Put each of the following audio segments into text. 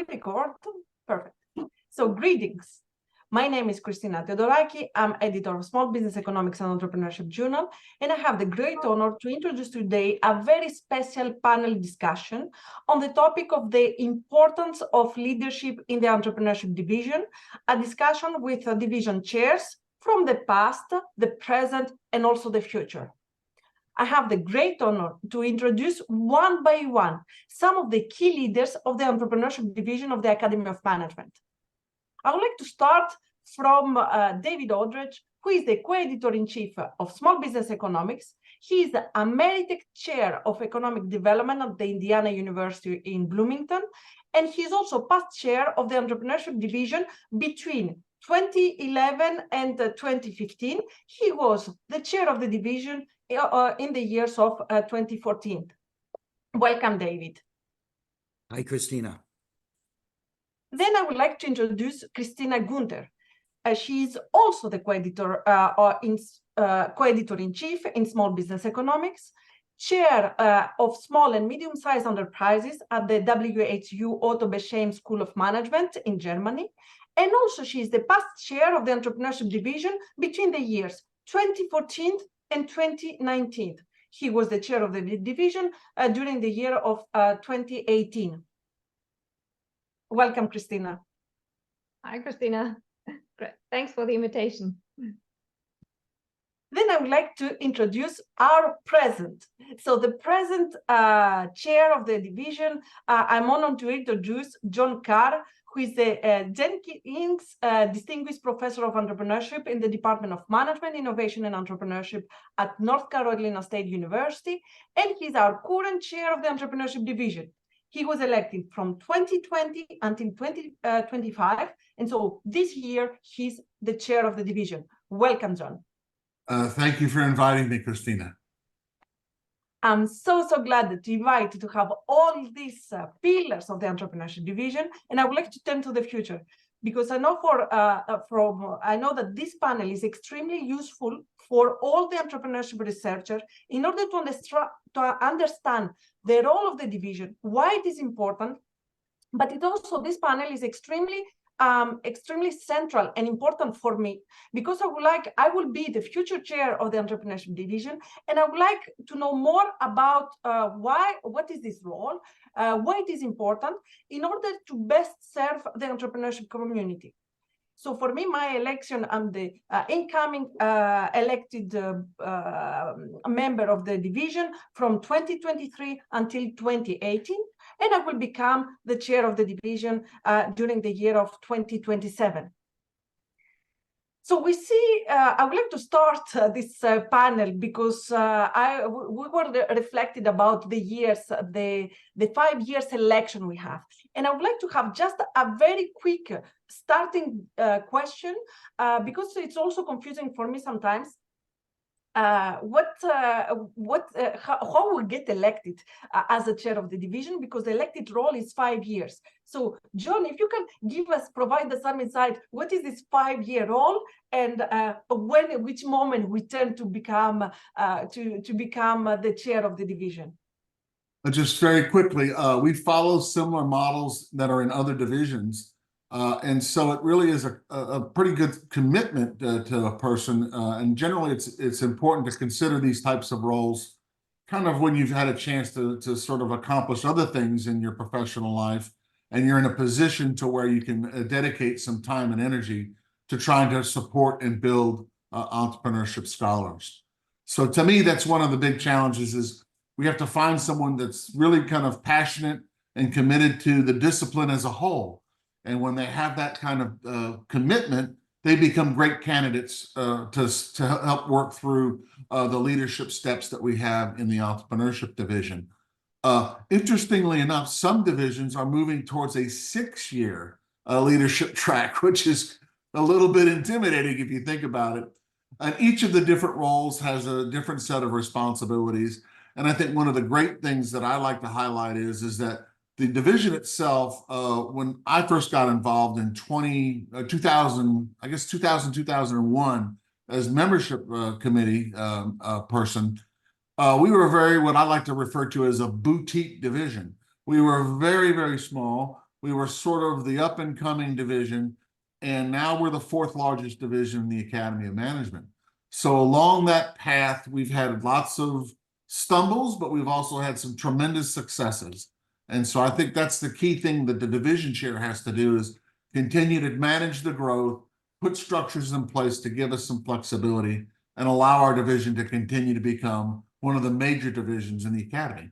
record? Perfect. So greetings. My name is Christina Theodoraki. I'm editor of Small Business Economics and Entrepreneurship Journal, and I have the great honor to introduce today a very special panel discussion on the topic of the importance of leadership in the Entrepreneurship Division, a discussion with division chairs from the past, the present, and also the future. I have the great honor to introduce one by one some of the key leaders of the Entrepreneurship Division of the Academy of Management. I would like to start from David Audretsch, who is the co-editor-in-chief of Small Business Economics. He is the Emeritus Chair of Economic Development at the Indiana University in Bloomington, and he is also past chair of the Entrepreneurship Division between 2011 and 2015. He was the chair of the division in the years of 2014. Welcome, David. Hi, Christina. Then I would like to introduce Christina Günther. She is also the co-editor-in-chief in Small Business Economics, chair of small and medium-sized enterprises at the WHU Otto Beisheim School of Management in Germany. And also she is the past chair of the Entrepreneurship Division between the years 2014 and 2019. He was the chair of the division during the year of 2018. Welcome, Christina. Hi, Christina. Great. Thanks for the invitation. Then I would like to introduce our present. So the present chair of the division, I'm honored to introduce John Carr, who is the Jenkins Distinguished Professor of Entrepreneurship in the Department of Management, Innovation, and Entrepreneurship at North Carolina State University, and he's our current chair of the Entrepreneurship Division. He was elected from 2020 until 2025, and so this year he's the chair of the division. Welcome, John. Thank you for inviting me, Christina. I'm so glad to invite to have all these pillars of the Entrepreneurship Division, and I would like to turn to the future, because I know I know that this panel is extremely useful for all the entrepreneurship researchers in order to understand the role of the division, why it is important, but this panel is extremely central and important for me, because I will be the future chair of the Entrepreneurship Division, and I would like to know more about what is this role, why it is important, in order to best serve the entrepreneurship community. So for me, my election, I'm the incoming elected member of the division from 2023 until 2018, and I will become the chair of the division during the year of 2027. So we see, I would like to start this panel because we were reflected about the years, the 5 years election we have. And I would like to have just a very quick starting question, because it's also confusing for me sometimes. How we get elected as a chair of the division, because the elected role is 5 years. So John, if you can provide us some insight, what is this 5-year role, and which moment we turn to become the chair of the division? Just very quickly, we follow similar models that are in other divisions. And so it really is a pretty good commitment to a person. And generally, it's important to consider these types of roles kind of when you've had a chance to sort of accomplish other things in your professional life, and you're in a position to where you can dedicate some time and energy to trying to support and build entrepreneurship scholars. So to me, that's one of the big challenges, is we have to find someone that's really kind of passionate and committed to the discipline as a whole. And when they have that kind of commitment, they become great candidates to help work through the leadership steps that we have in the Entrepreneurship Division. Interestingly enough, some divisions are moving towards a 6-year leadership track, which is a little bit intimidating if you think about it. And each of the different roles has a different set of responsibilities. And I think one of the great things that I like to highlight is that the division itself, when I first got involved in 2001 as membership committee person, we were what I like to refer to as a boutique division. We were very, very small. we were sort of the up and coming division, and now we're the fourth largest division in the Academy of Management. So along that path, we've had lots of stumbles, but we've also had some tremendous successes. And so I think that's the key thing that the division chair has to do is continue to manage the growth, put structures in place to give us some flexibility and allow our division to continue to become one of the major divisions in the Academy.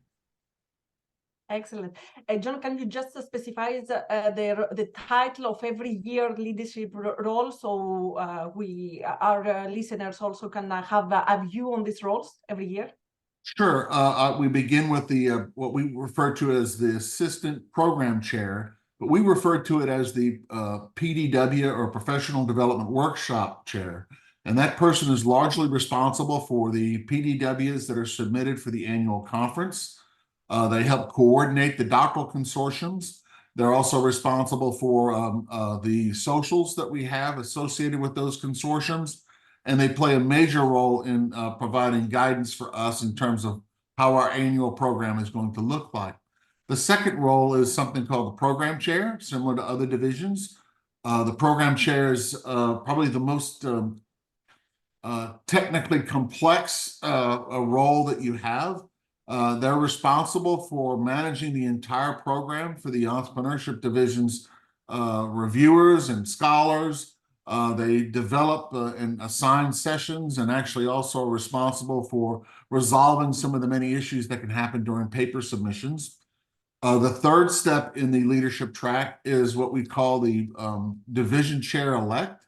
Excellent. John, can you just specify the title of every year leadership role so our listeners also can have a view on these roles every year? Sure. We begin with the what we refer to as the assistant program chair, but we refer to it as the PDW or Professional Development Workshop chair. And that person is largely responsible for the PDWs that are submitted for the annual conference. They help coordinate the doctoral consortiums. They're also responsible for the socials that we have associated with those consortiums. And they play a major role in providing guidance for us in terms of how our annual program is going to look like. The second role is something called the program chair, similar to other divisions. The program chair is probably the most technically complex a role that you have. They're responsible for managing the entire program for the Entrepreneurship Division's reviewers and scholars. They develop and assign sessions and actually also are responsible for resolving some of the many issues that can happen during paper submissions. The third step in the leadership track is what we call the division chair-elect.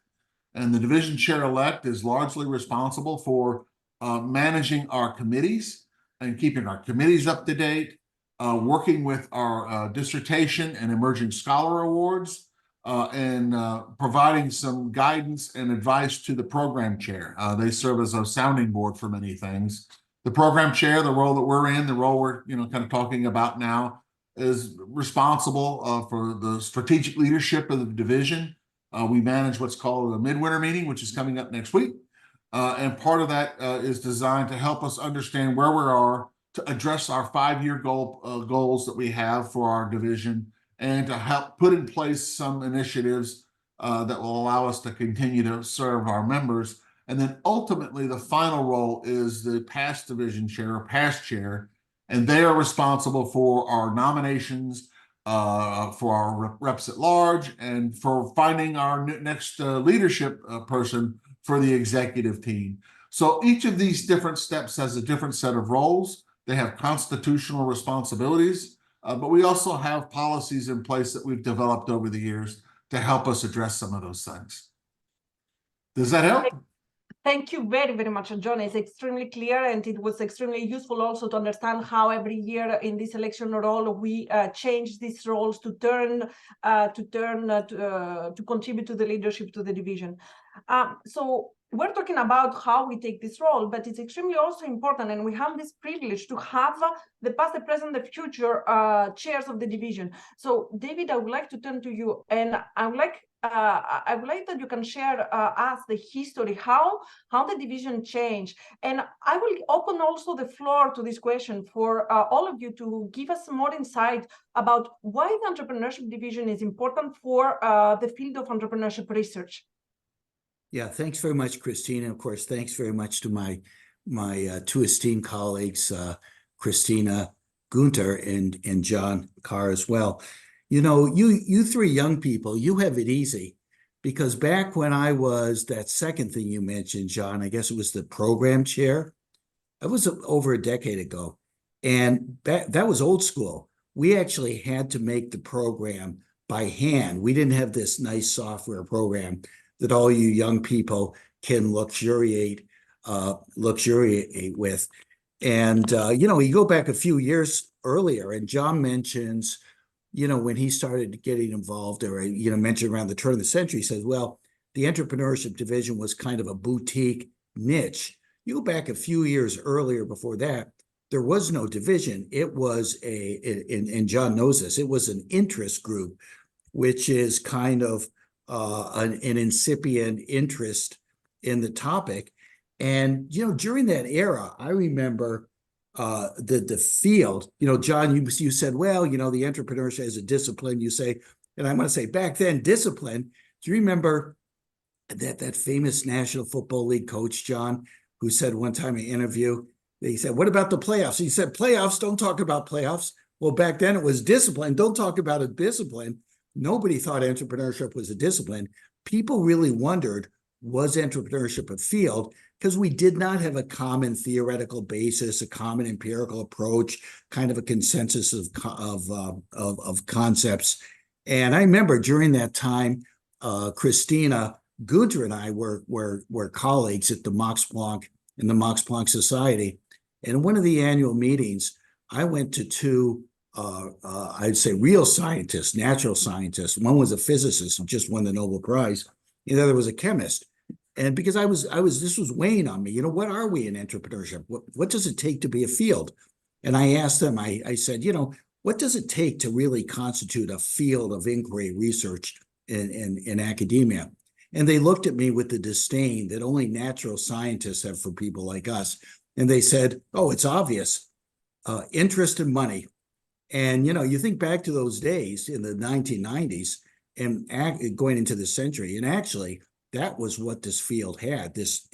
And the division chair-elect is largely responsible for managing our committees and keeping our committees up to date, working with our dissertation and emerging scholar awards, and providing some guidance and advice to the program chair. They serve as a sounding board for many things. The program chair, the role that we're in, the role we're kind of talking about now, is responsible for the strategic leadership of the division. We manage what's called a midwinter meeting, which is coming up next week. And part of that is designed to help us understand where we are to address our 5-year goals that we have for our division and to help put in place some initiatives that will allow us to continue to serve our members. And then ultimately, the final role is the past division chair or past chair, and they are responsible for our nominations, for our reps at large, and for finding our next leadership person for the executive team. So each of these different steps has a different set of roles. They have constitutional responsibilities, but we also have policies in place that we've developed over the years to help us address some of those things. Does that help? Thank you very, very much, John. It's extremely clear, and it was extremely useful also to understand how every year in this election role we change these roles to contribute to the leadership to the division. So we're talking about how we take this role, but it's extremely also important, and we have this privilege to have the past, the present, the future chairs of the division. So David, I would like to turn to you, and I would like that you can share us the history, how the division changed. And I will open also the floor to this question for all of you to give us more insight about why the Entrepreneurship Division is important for the field of entrepreneurship research. Yeah, thanks very much, Christina. Of course, thanks very much to my two esteemed colleagues, Christina, Günther, and John Carr as well. You know, you three young people, you have it easy, because back when I was that second thing you mentioned, John, I guess it was the program chair. That was over a decade ago, and that was old school. We actually had to make the program by hand. We didn't have this nice software program that all you young people can luxuriate with. And, you go back a few years earlier, and John mentions, when he started getting involved, or, mentioned around the turn of the century, he says, well, the Entrepreneurship Division was kind of a boutique niche. You go back a few years earlier before that, there was no division. It was and John knows this, it was an interest group, which is kind of an incipient interest in the topic. And, during that era, I remember the field, John, you said, well, the entrepreneurship is a discipline, you say, and I'm going to say back then, discipline. Do you remember that famous National Football League coach, John, who said one time in an interview, he said, what about the playoffs? He said, playoffs, don't talk about playoffs. Well, back then it was discipline. Don't talk about a discipline. Nobody thought entrepreneurship was a discipline. People really wondered, was entrepreneurship a field? Because we did not have a common theoretical basis, a common empirical approach, kind of a consensus of concepts. And I remember during that time, Christina, Günther, and I were colleagues at the Max Planck in the Max Planck Society. And in one of the annual meetings, I went to two, I'd say real scientists, natural scientists. One was a physicist who just won the Nobel Prize. The other was a chemist. And because this was weighing on me, what are we in entrepreneurship? What does it take to be a field? And I asked them, I said, what does it take to really constitute a field of inquiry research in academia? And they looked at me with the disdain that only natural scientists have for people like us. And they said, oh, it's obvious, interest and money. And, you think back to those days in the 1990s and going into the century, and actually that was what this field had, this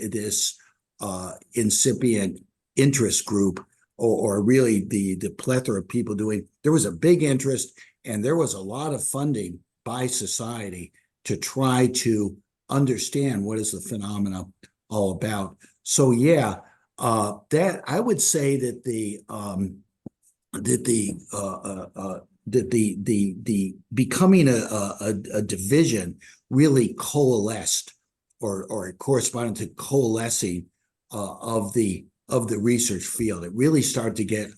incipient interest group, or really the plethora of people doing. There was a big interest, and there was a lot of funding by society to try to understand what is the phenomena all about. So yeah, that I would say that the becoming a division really coalesced or corresponded to coalescing of the research field. It really started to get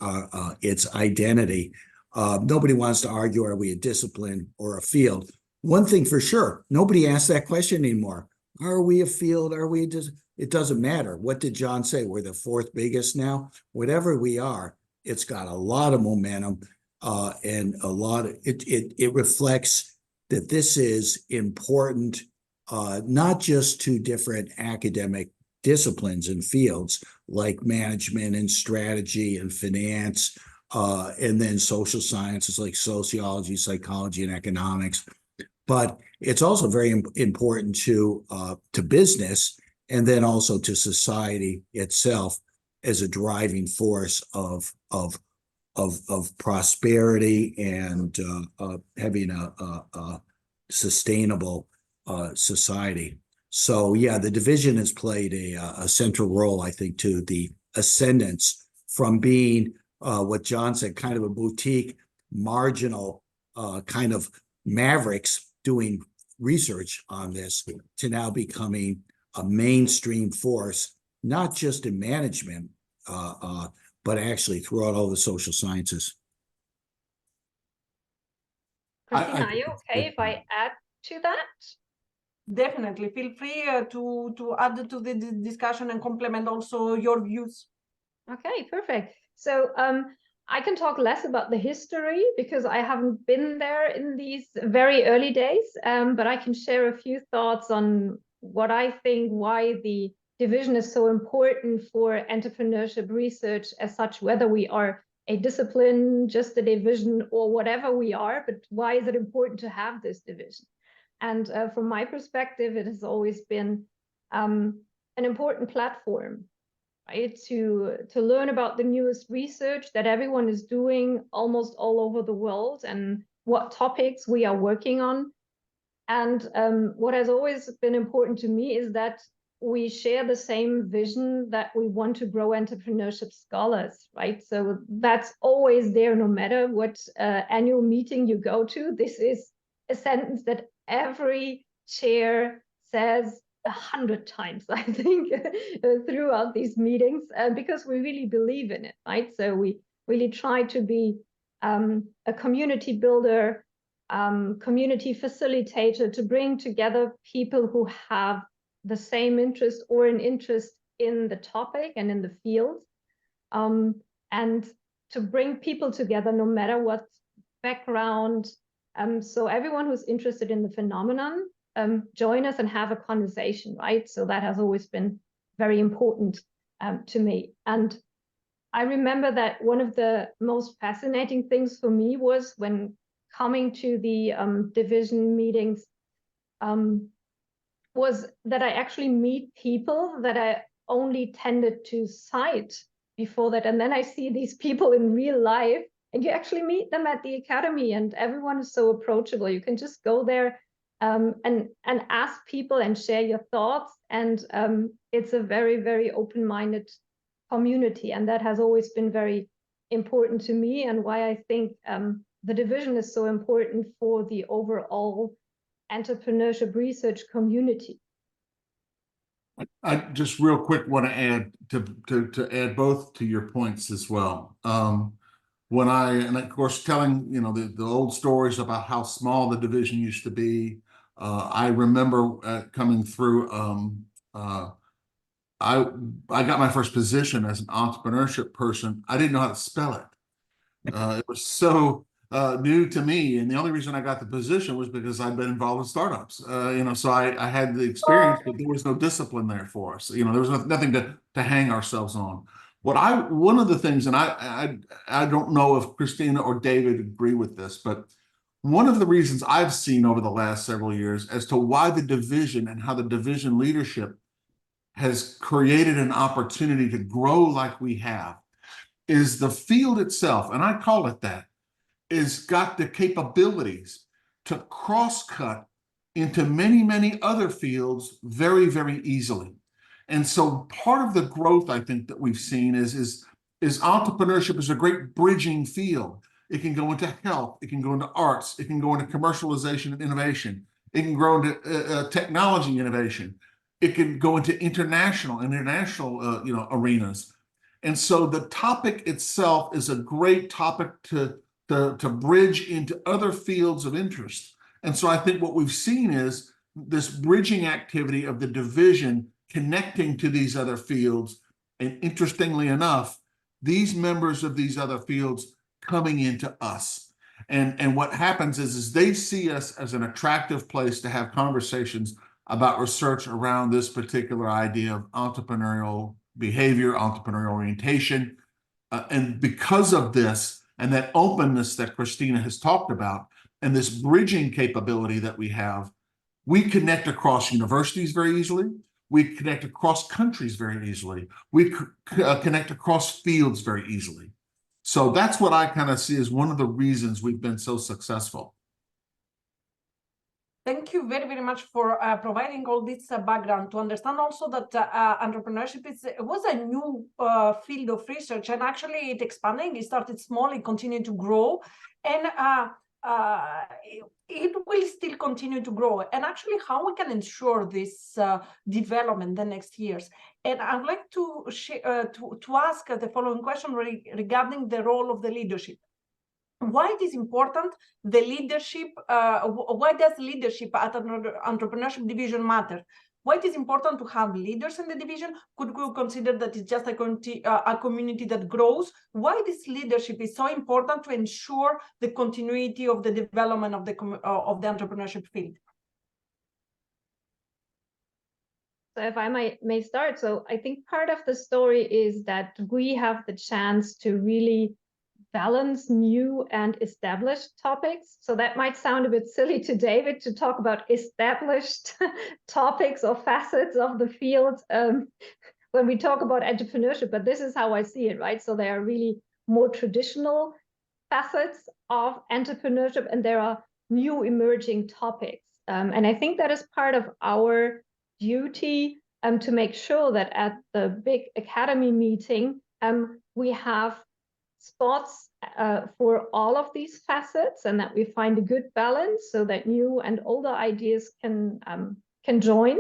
its identity. Nobody wants to argue, are we a discipline or a field? One thing for sure, nobody asks that question anymore. Are we a field? Are we it doesn't matter. What did John say? We're the fourth biggest now. Whatever we are, it's got a lot of momentum, and a lot of it reflects that this is important, not just to different academic disciplines and fields like management and strategy and finance, and then social sciences like sociology, psychology, and economics. But it's also very important to business, and then also to society itself as a driving force of prosperity and having a sustainable society. So yeah, the division has played a central role, I think, to the ascendance from being what John said, kind of a boutique, marginal kind of mavericks doing research on this, to now becoming a mainstream force, not just in management, but actually throughout all the social sciences. Christina, are you okay if I add to that? Definitely. Feel free to add to the discussion and complement also your views. Okay, perfect. So I can talk less about the history because I haven't been there in these very early days, but I can share a few thoughts on what I think, why the division is so important for entrepreneurship research as such, whether we are a discipline, just a division, or whatever we are, but why is it important to have this division? And from my perspective, it has always been an important platform, right? To learn about the newest research that everyone is doing almost all over the world and what topics we are working on. And what has always been important to me is that we share the same vision, that we want to grow entrepreneurship scholars, right? So that's always there, no matter what annual meeting you go to. This is a sentence that every chair says 100 times, I think, throughout these meetings, because we really believe in it, right? So we really try to be a community builder, community facilitator, to bring together people who have the same interest or an interest in the topic and in the field, and to bring people together no matter what background. So everyone who's interested in the phenomenon, join us and have a conversation, right? So that has always been very important to me. And I remember that one of the most fascinating things for me was when coming to the division meetings, was that I actually meet people that I only tended to cite before that. And then I see these people in real life, and you actually meet them at the academy, and everyone is so approachable. You can just go there and ask people and share your thoughts. And it's a very, very open-minded community. And that has always been very important to me, and why I think the division is so important for the overall entrepreneurship research community. I just real quick want to add to add both to your points as well. When and of course telling the old stories about how small the division used to be, I remember coming through. I got my first position as an entrepreneurship person. I didn't know how to spell it. It was so new to me, and the only reason I got the position was because I'd been involved in startups. So I had the experience, but there was no discipline there for us. There was nothing to hang ourselves on. One of the things, and I don't know if Christina or David agree with this, but one of the reasons I've seen over the last several years as to why the division and how the division leadership has created an opportunity to grow like we have is the field itself, and I call it that, is got the capabilities to cross-cut into many, many other fields very, very easily. And so part of the growth I think that we've seen is entrepreneurship is a great bridging field. It can go into health, it can go into arts, it can go into commercialization and innovation, it can grow into technology innovation, it can go into international arenas. And so the topic itself is a great topic to bridge into other fields of interest. And so I think what we've seen is this bridging activity of the division connecting to these other fields. And interestingly enough, these members of these other fields coming into us. And what happens is they see us as an attractive place to have conversations about research around this particular idea of entrepreneurial behavior, entrepreneurial orientation. And because of this and that openness that Christina has talked about and this bridging capability that we have, we connect across universities very easily. We connect across countries very easily. We connect across fields very easily. So that's what I kind of see as one of the reasons we've been so successful. Thank you very, very much for providing all this background to understand also that entrepreneurship was a new field of research, and actually it expanding. It started small, it continued to grow, and it will still continue to grow. And actually, how we can ensure this development the next years. And I'd like to ask the following question regarding the role of the leadership. Why it is important, the leadership, why does leadership at an entrepreneurship division matter? Why it is important to have leaders in the division? Could we consider that it's just a community that grows? Why this leadership is so important to ensure the continuity of the development of the entrepreneurship field? So if I may start, so I think part of the story is that we have the chance to really balance new and established topics. So that might sound a bit silly to David to talk about established topics or facets of the field when we talk about entrepreneurship, but this is how I see it, right? So there are really more traditional facets of entrepreneurship, and there are new emerging topics. And I think that is part of our duty to make sure that at the big academy meeting, we have spots for all of these facets, and that we find a good balance so that new and older ideas can join,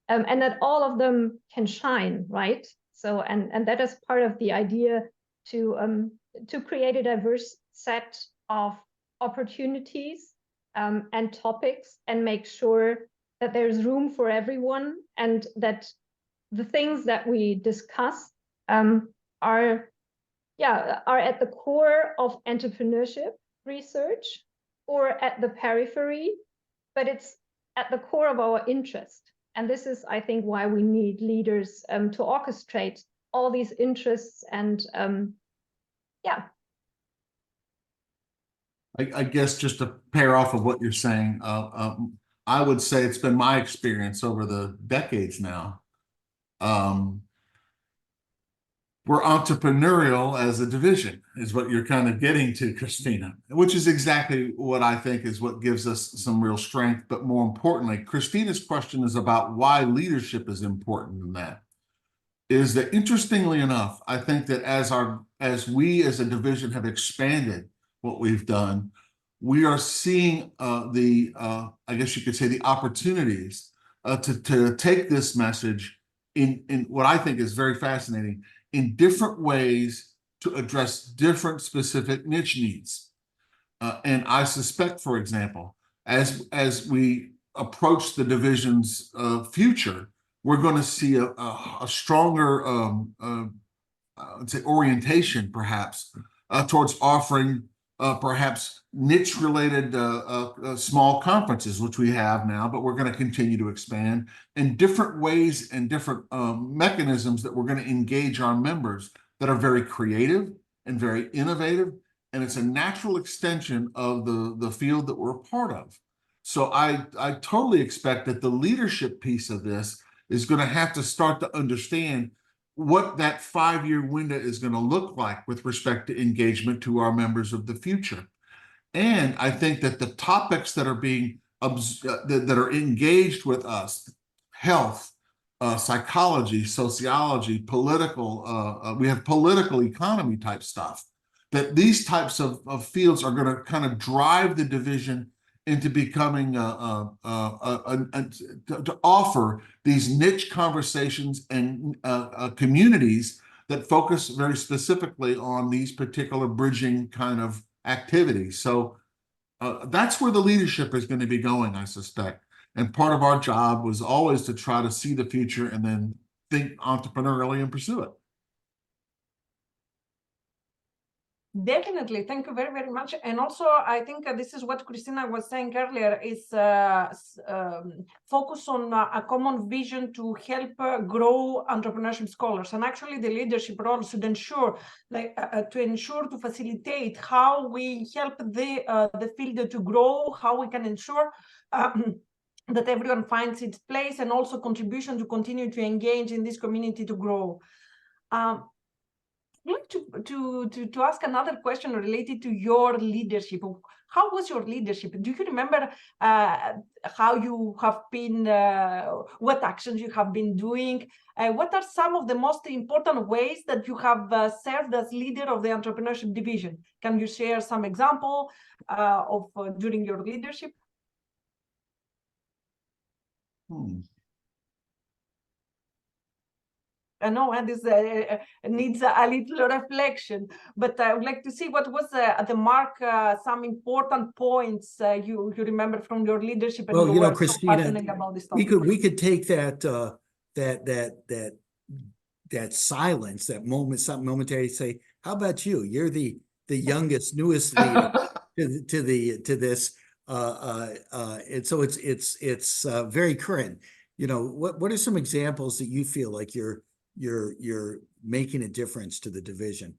and that all of them can shine, right? So and that is part of the idea to create a diverse set of opportunities and topics, and make sure that there's room for everyone, and that the things that we discuss are at the core of entrepreneurship research or at the periphery, but it's at the core of our interest. And this is, I think, why we need leaders to orchestrate all these interests and yeah. I guess just to pair off of what you're saying, I would say it's been my experience over the decades now. We're entrepreneurial as a division, is what you're kind of getting to, Christina, which is exactly what I think is what gives us some real strength. But more importantly, Christina's question is about why leadership is important in that. Is that, interestingly enough, I think that as we as a division have expanded what we've done, we are seeing I guess you could say, the opportunities to take this message in what I think is very fascinating, in different ways to address different specific niche needs. And I suspect, for example, as we approach the division's future, we're going to see a stronger, I'd say, orientation, perhaps, towards offering perhaps niche-related small conferences, which we have now, but we're going to continue to expand in different ways and different mechanisms that we're going to engage our members that are very creative and very innovative, and it's a natural extension of the field that we're a part of. So I totally expect that the leadership piece of this is going to have to start to understand what that 5-year window is going to look like with respect to engagement to our members of the future. And I think that the topics that are being that are engaged with us, health, psychology, sociology, political, we have political economy type stuff, that these types of fields are going to kind of drive the division into becoming to offer these niche conversations and communities that focus very specifically on these particular bridging kind of activities. So that's where the leadership is going to be going, I suspect. And part of our job was always to try to see the future and then think entrepreneurially and pursue it. Definitely. Thank you very, very much. And also, I think this is what Christina was saying earlier, is focus on a common vision to help grow entrepreneurship scholars. And actually, the leadership role should ensure, to facilitate how we help the field to grow, how we can ensure that everyone finds its place, and also contribution to continue to engage in this community to grow. I'd like to ask another question related to your leadership. How was your leadership? Do you remember how you have been, what actions you have been doing? What are some of the most important ways that you have served as leader of the Entrepreneurship Division? Can you share some example of during your leadership? I know this needs a little reflection, but I would like to see what was the mark, some important points you remember from your leadership. And well, you know, so Christina, about this topic. we could take that silence, that moment, something momentary, say, how about you? You're the youngest, newest leader to this, and so it's very current. You know, what are some examples that you feel like you're making a difference to the division?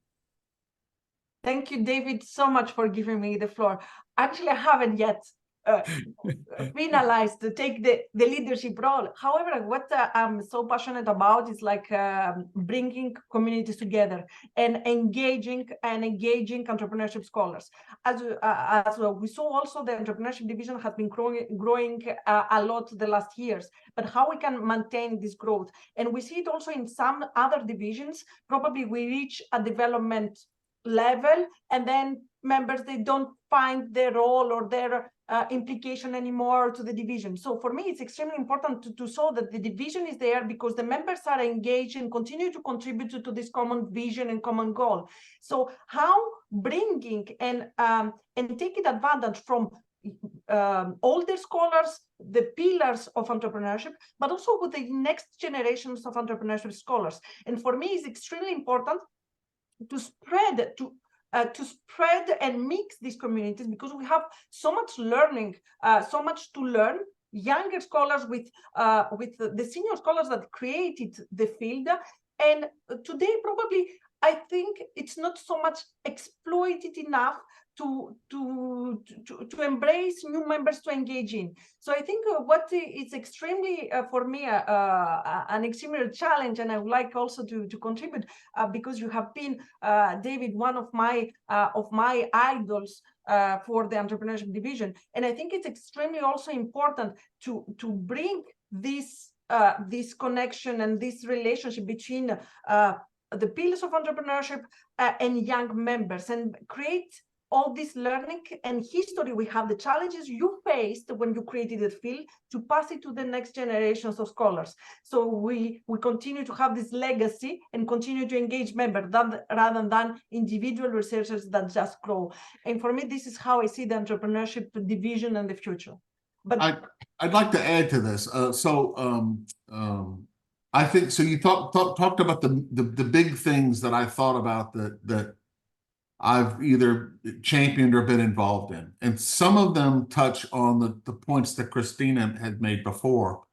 Thank you, David, so much for giving me the floor. Actually, I haven't yet finalized to take the leadership role. However, what I'm so passionate about is like bringing communities together and engaging entrepreneurship scholars. As we saw, also the Entrepreneurship Division has been growing a lot the last years, but how we can maintain this growth. And we see it also in some other divisions. Probably we reach a development level, and then members, they don't find their role or their implication anymore to the division. So for me, it's extremely important to show that the division is there because the members are engaged and continue to contribute to this common vision and common goal. So how bringing and taking advantage from older scholars, the pillars of entrepreneurship, but also with the next generations of entrepreneurship scholars. And for me, it's extremely important to spread and mix these communities, because we have so much learning, so much to learn. Younger scholars with the senior scholars that created the field, And today, probably, I think it's not so much exploited enough to embrace new members to engage in. So I think what is extremely for me an extreme challenge, and I would like also to contribute because you have been David, one of my idols for the Entrepreneurship Division, and I think it's extremely also important to bring this connection and this relationship between the pillars of entrepreneurship and young members, and create all this learning and history. We have the challenges you faced when you created the field to pass it to the next generations of scholars. So we continue to have this legacy and continue to engage members rather than individual researchers that just grow. And for me, this is how I see the Entrepreneurship Division in the future. But I'd like to add to this. I think so. You talked about the big things that I thought about that I've either championed or been involved in, and some of them touch on the points that Christina had made before.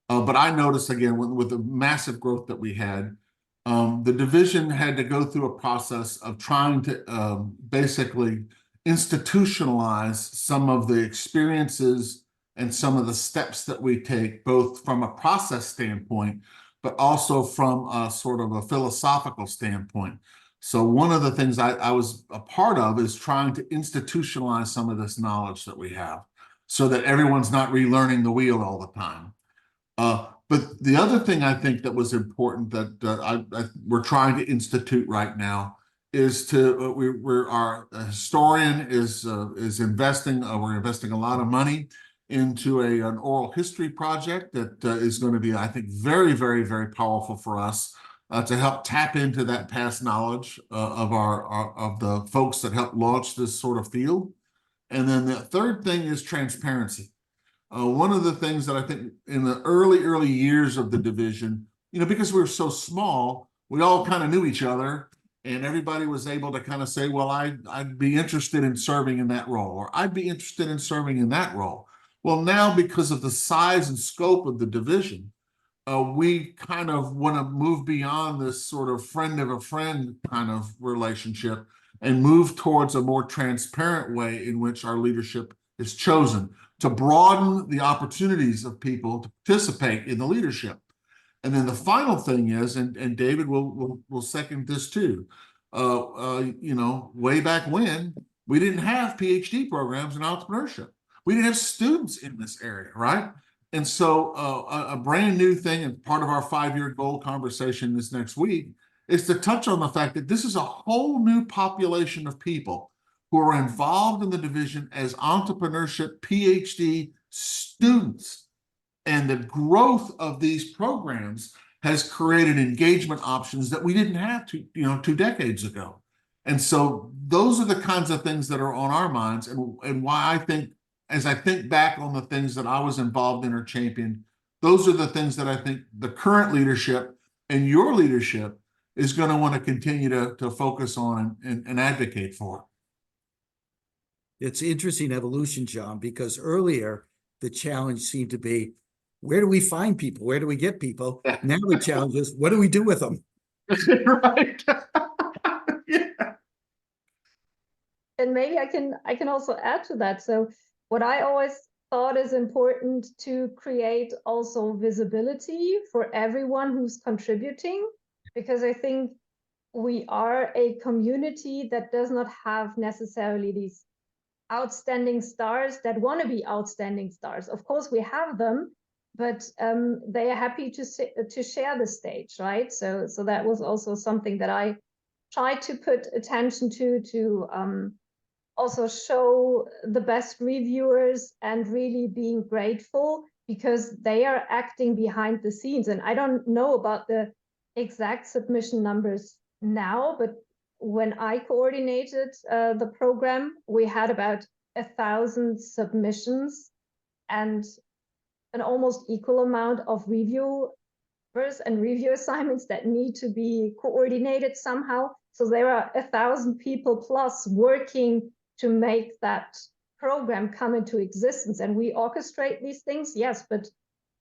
But I noticed again with the massive growth that we had, the division had to go through a process of trying to basically institutionalize some of the experiences and some of the steps that we take, both from a process standpoint, but also from a sort of a philosophical standpoint. So one of the things I was a part of is trying to institutionalize some of this knowledge that we have so that everyone's not relearning the wheel all the time. But the other thing I think that was important that we're trying to institute right now is our historian is investing, we're investing a lot of money into an oral history project that is going to be, I think, very, very, very powerful for us to help tap into that past knowledge of the folks that helped launch this sort of field. And then the third thing is transparency. One of the things that I think in the early years of the division, because we were so small, we all kind of knew each other, and everybody was able to kind of say, well, I'd be interested in serving in that role, or I'd be interested in serving in that role. Well, now because of the size and scope of the division, we kind of want to move beyond this sort of friend of a friend kind of relationship and move towards a more transparent way in which our leadership is chosen to broaden the opportunities of people to participate in the leadership. And then the final thing is, and David will second this too, way back when, we didn't have PhD programs in entrepreneurship. We didn't have students in this area, right? And so a brand new thing, and part of our 5-year goal conversation this next week, is to touch on the fact that this is a whole new population of people who are involved in the division as entrepreneurship PhD students. And the growth of these programs has created engagement options that we didn't have 2 decades ago. And so those are the kinds of things that are on our minds, and why I think, as I think back on the things that I was involved in or championed, those are the things that I think the current leadership and your leadership is going to want to continue to focus on and advocate for. It's interesting evolution, John, because earlier the challenge seemed to be, where do we find people? Where do we get people? Now the challenge is, what do we do with them? Right. Yeah. And maybe I can also add to that. So what I always thought is important to create also visibility for everyone who's contributing, because I think we are a community that does not have necessarily these outstanding stars that want to be outstanding stars. Of course, we have them, but they are happy to share the stage, right? So that was also something that I tried to put attention to also show the best reviewers and really being grateful because they are acting behind the scenes. And I don't know about the exact submission numbers now, but when I coordinated the program, we had about 1,000 submissions and an almost equal amount of reviewers and review assignments that need to be coordinated somehow. So there are 1,000 people plus working to make that program come into existence. And we orchestrate these things, yes, but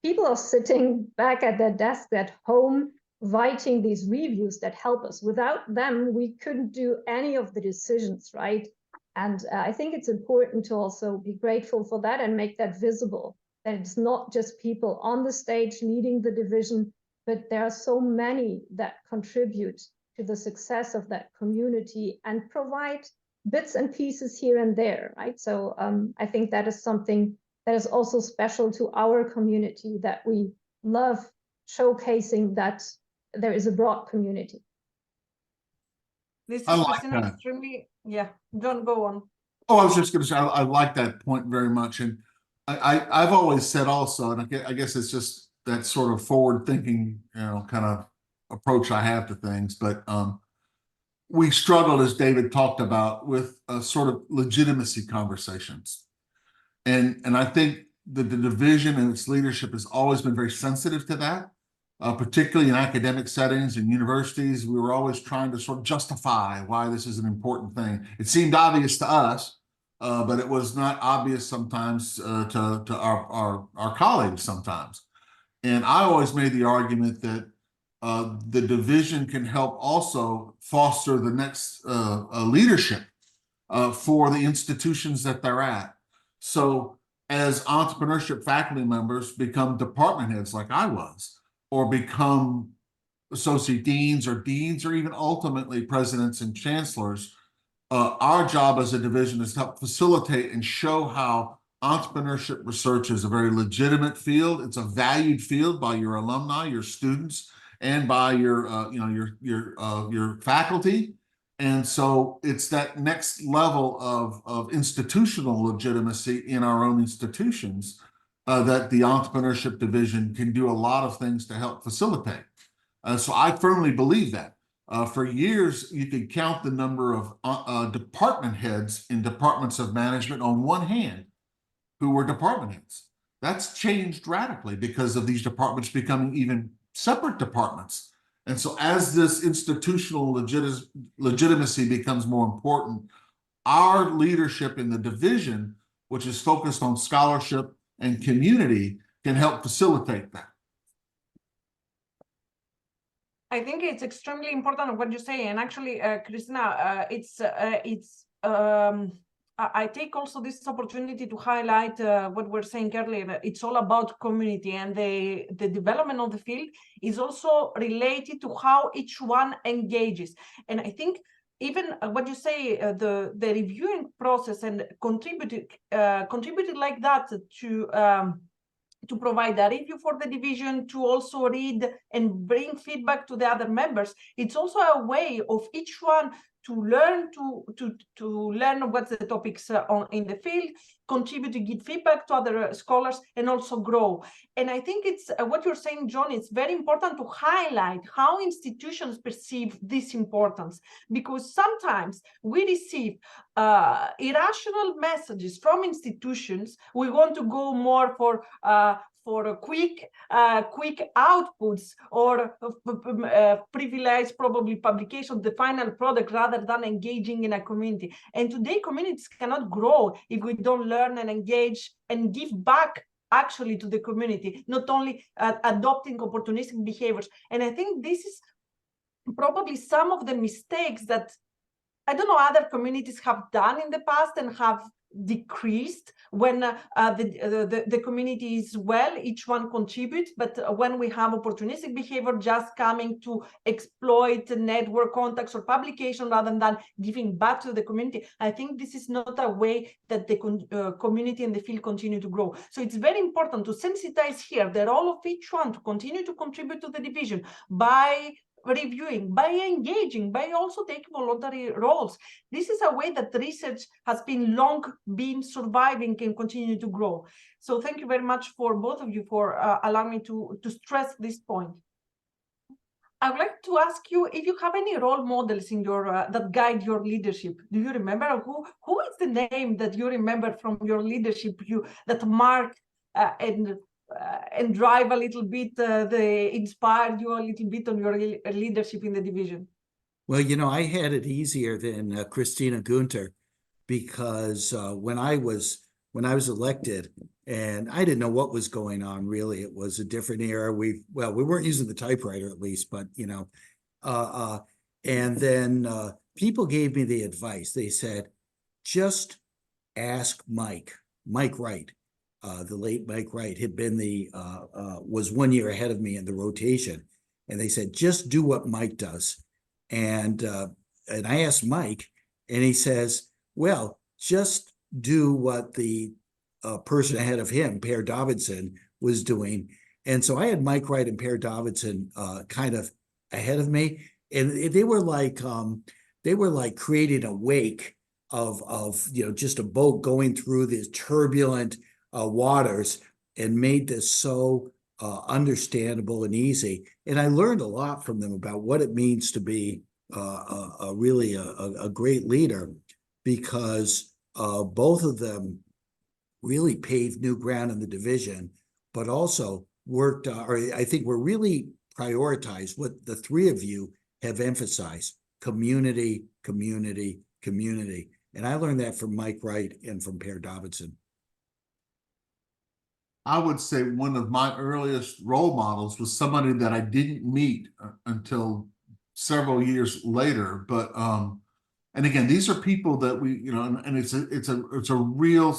people are sitting back at their desk at home writing these reviews that help us. Without them, we couldn't do any of the decisions, right? And I think it's important to also be grateful for that and make that visible, that it's not just people on the stage leading the division, but there are so many that contribute to the success of that community and provide bits and pieces here and there, right? So I think that is something that is also special to our community, that we love showcasing that there is a broad community. This is I like Christina that. extremely, yeah, John, go on. Oh, I was just going to say, I like that point very much. And I've always said also, and I guess it's just that sort of forward thinking, kind of approach I have to things, but we struggled, as David talked about, with sort of legitimacy conversations. And I think that the division and its leadership has always been very sensitive to that, particularly in academic settings and universities. We were always trying to sort of justify why this is an important thing. It seemed obvious to us, but it was not obvious sometimes to our colleagues sometimes. And I always made the argument that the division can help also foster the next leadership for the institutions that they're at. So as entrepreneurship faculty members become department heads like I was, or become associate deans or even ultimately presidents and chancellors, our job as a division is to help facilitate and show how entrepreneurship research is a very legitimate field. It's a valued field by your alumni, your students, and by your faculty. And so it's that next level of institutional legitimacy in our own institutions that the Entrepreneurship Division can do a lot of things to help facilitate. So I firmly believe that. For years, you could count the number of department heads in departments of management on one hand who were department heads. That's changed radically because of these departments becoming even separate departments. And so as this institutional legitimacy becomes more important, our leadership in the division, which is focused on scholarship and community, can help facilitate that. I think it's extremely important what you say, and actually, Christina, I take also this opportunity to highlight what we're saying earlier. It's all about community, and the development of the field is also related to how each one engages. And I think even what you say, the reviewing process and contributed like that to provide a review for the division, to also read and bring feedback to the other members. It's also a way of each one to learn to learn what's the topics in the field, contribute to give feedback to other scholars, and also grow. And I think it's what you're saying, John, it's very important to highlight how institutions perceive this importance, because sometimes we receive irrational messages from institutions. We want to go more for quick outputs or privileged probably publication, the final product, rather than engaging in a community. And today communities cannot grow if we don't learn and engage and give back actually to the community, not only adopting opportunistic behaviors. And I think this is probably some of the mistakes that, I don't know, other communities have done in the past and have decreased when the community is well, each one contributes, but when we have opportunistic behavior just coming to exploit network contacts or publication rather than giving back to the community, I think this is not a way that the community and the field continue to grow. So it's very important to sensitize here the role of each one to continue to contribute to the division by reviewing, by engaging, by also taking voluntary roles. This is a way that research has been long been surviving and continue to grow. So thank you very much for both of you for allowing me to stress this point. I would like to ask you if you have any role models in your that guide your leadership. Do you remember who is the name that you remember from your leadership that mark and drive a little bit, they inspired you a little bit on your leadership in the division? Well, I had it easier than Christina Günther, because when I was elected, And I didn't know what was going on, really. It was a different era. We weren't using the typewriter at least, but and then people gave me the advice. They said, just ask Mike Wright. The late Mike Wright had been was 1 year ahead of me in the rotation. And they said, just do what Mike does. And I asked Mike, and he says, well, just do what the person ahead of him, Per Davidson, was doing. And so I had Mike Wright and Per Davidson kind of ahead of me. And they were like creating a wake of just a boat going through these turbulent waters, and made this so understandable and easy. And I learned a lot from them about what it means to be really a great leader, because both of them really paved new ground in the division, but also worked, or I think were really prioritized what the three of you have emphasized: community, community, community. And I learned that from Mike Wright and from Per Davidson. I would say one of my earliest role models was somebody that I didn't meet until several years later. But and again, these are people that we, and it's a real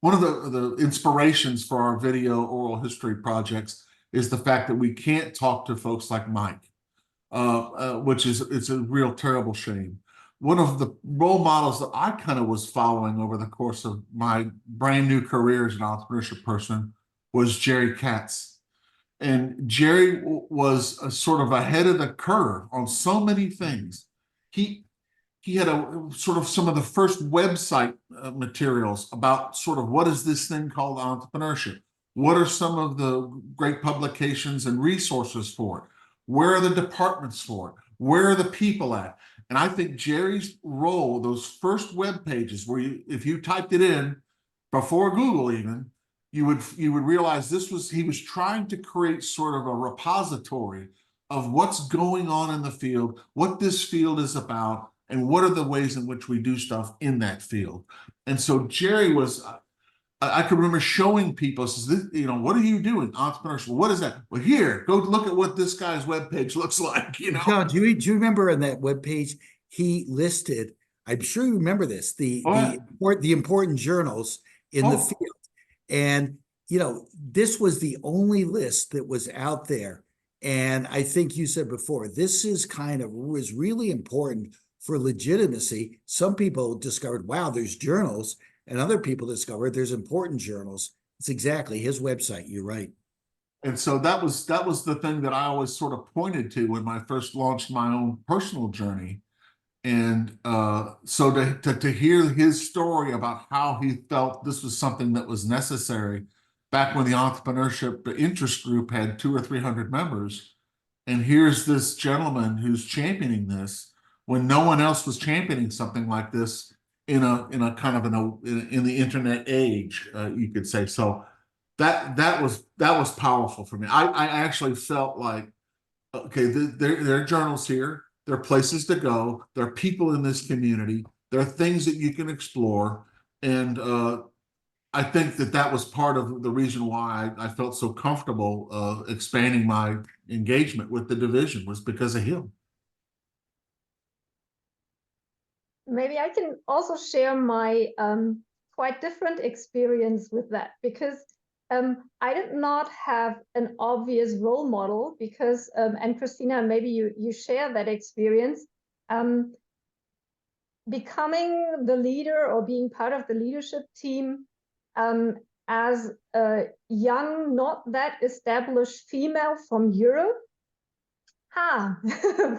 one of the inspirations for our video oral history projects is the fact that we can't talk to folks like Mike, which it's a real terrible shame. One of the role models that I kind of was following over the course of my brand new career as an entrepreneurship person was Jerry Katz. And Jerry was sort of ahead of the curve on so many things. He had a sort of some of the first website materials about sort of what is this thing called entrepreneurship? What are some of the great publications and resources for it? Where are the departments for it? Where are the people at? And I think Jerry's role, those first web pages where if you typed it in before Google even, you would realize he was trying to create sort of a repository of what's going on in the field, what this field is about, and what are the ways in which we do stuff in that field. And so Jerry was, I can remember showing people, says, what are you doing? Entrepreneurship. What is that? Well, here, go look at what this guy's webpage looks like. John, do you remember on that webpage, he listed, I'm sure you remember this, the important journals in the field. And, this was the only list that was out there. And I think you said before, this was really important for legitimacy. Some people discovered, wow, there's journals, and other people discovered there's important journals. It's exactly his website. You're right. And so that was the thing that I always sort of pointed to when I first launched my own personal journey. And so to hear his story about how he felt this was something that was necessary back when the entrepreneurship interest group had 200 or 300 members, and here's this gentleman who's championing this when no one else was championing something like this in the internet age, you could say. So that was powerful for me. I actually felt like, okay, there are journals here, there are places to go, there are people in this community, there are things that you can explore, and I think that was part of the reason why I felt so comfortable expanding my engagement with the division, was because of him. Maybe I can also share my quite different experience with that, because I did not have an obvious role model, because, and Christina, maybe you share that experience. Becoming the leader or being part of the leadership team as a young, not that established female from Europe,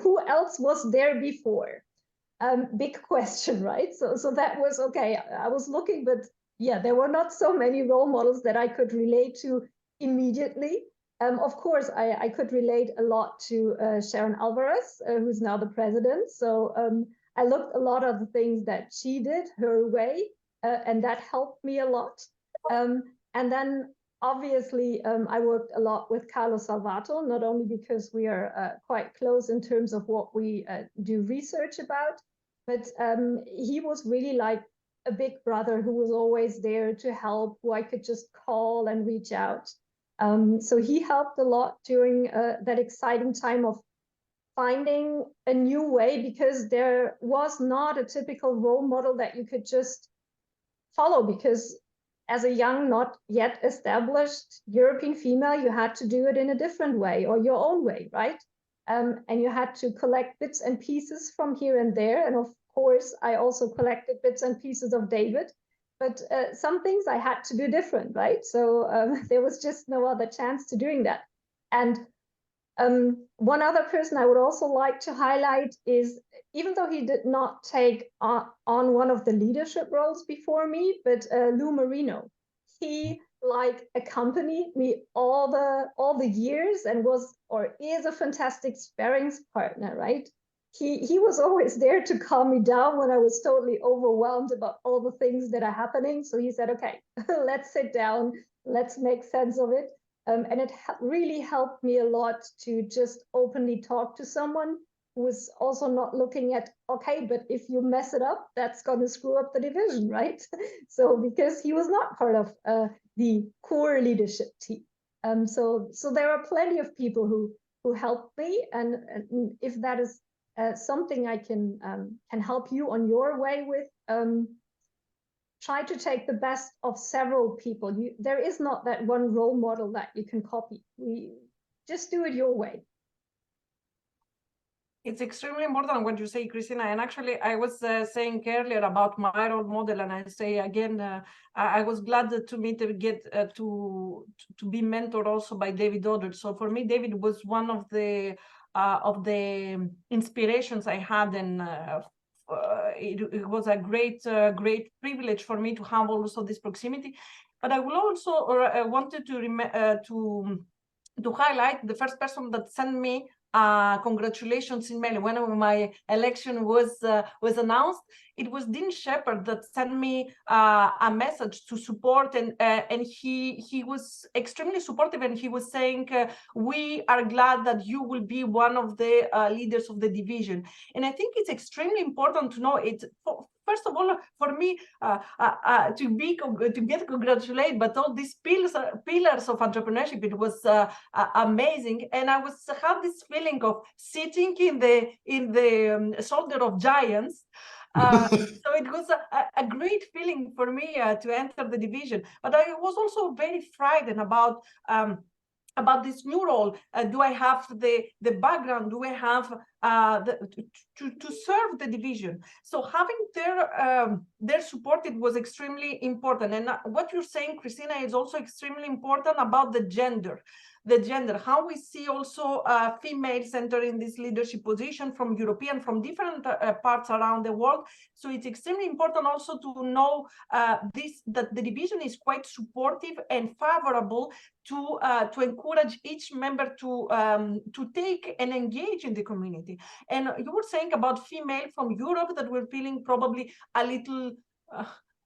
who else was there before? Big question, right? So that was okay. I was looking, but yeah, there were not so many role models that I could relate to immediately. Of course, I could relate a lot to Sharon Alvarez, who's now the president. So I looked a lot of the things that she did her way, and that helped me a lot. And then obviously, I worked a lot with Carlos Salvato, not only because we are quite close in terms of what we do research about, but he was really like a big brother who was always there to help, who I could just call and reach out. So he helped a lot during that exciting time of finding a new way, because there was not a typical role model that you could just follow, because as a young, not yet established European female, you had to do it in a different way or your own way, right? And you had to collect bits and pieces from here and there. And of course, I also collected bits and pieces of David, but some things I had to do different, right? So there was just no other chance to doing that. And one other person I would also like to highlight is, even though he did not take on one of the leadership roles before me, but Lou Marino, he like accompanied me all the years and was or is a fantastic sparrings partner, right? He was always there to calm me down when I was totally overwhelmed about all the things that are happening. So he said, okay, let's sit down, let's make sense of it. And it really helped me a lot to just openly talk to someone who was also not looking at, okay, but if you mess it up, that's going to screw up the division, right? So because he was not part of the core leadership team. So there are plenty of people who helped me. And if that is something I can help you on your way with, try to take the best of several people. There is not that one role model that you can copy. Just do it your way. It's extremely important what you say, Christina. And actually, I was saying earlier about my role model, and I say again, I was glad to meet to be mentored also by David Audretsch. So for me, David was one of the inspirations I had, and it was a great privilege for me to have also this proximity. But I will also wanted to highlight the first person that sent me congratulations email when my election was announced. It was Dean Shepherd that sent me a message to support, and he was extremely supportive, and he was saying, we are glad that you will be one of the leaders of the division. And I think it's extremely important to know it. First of all, for me, to get congratulated, but all these pillars of entrepreneurship, it was amazing, and I had this feeling of sitting in the shoulder of giants. So it was a great feeling for me to enter the division. But I was also very frightened about this new role. Do I have the background? Do I have to serve the division? So having their support, it was extremely important. And what you're saying, Christina, is also extremely important about the gender, how we see also females entering this leadership position from European, from different parts around the world. So it's extremely important also to know that the division is quite supportive and favorable to encourage each member to take and engage in the community. And you were saying about female from Europe that were feeling probably a little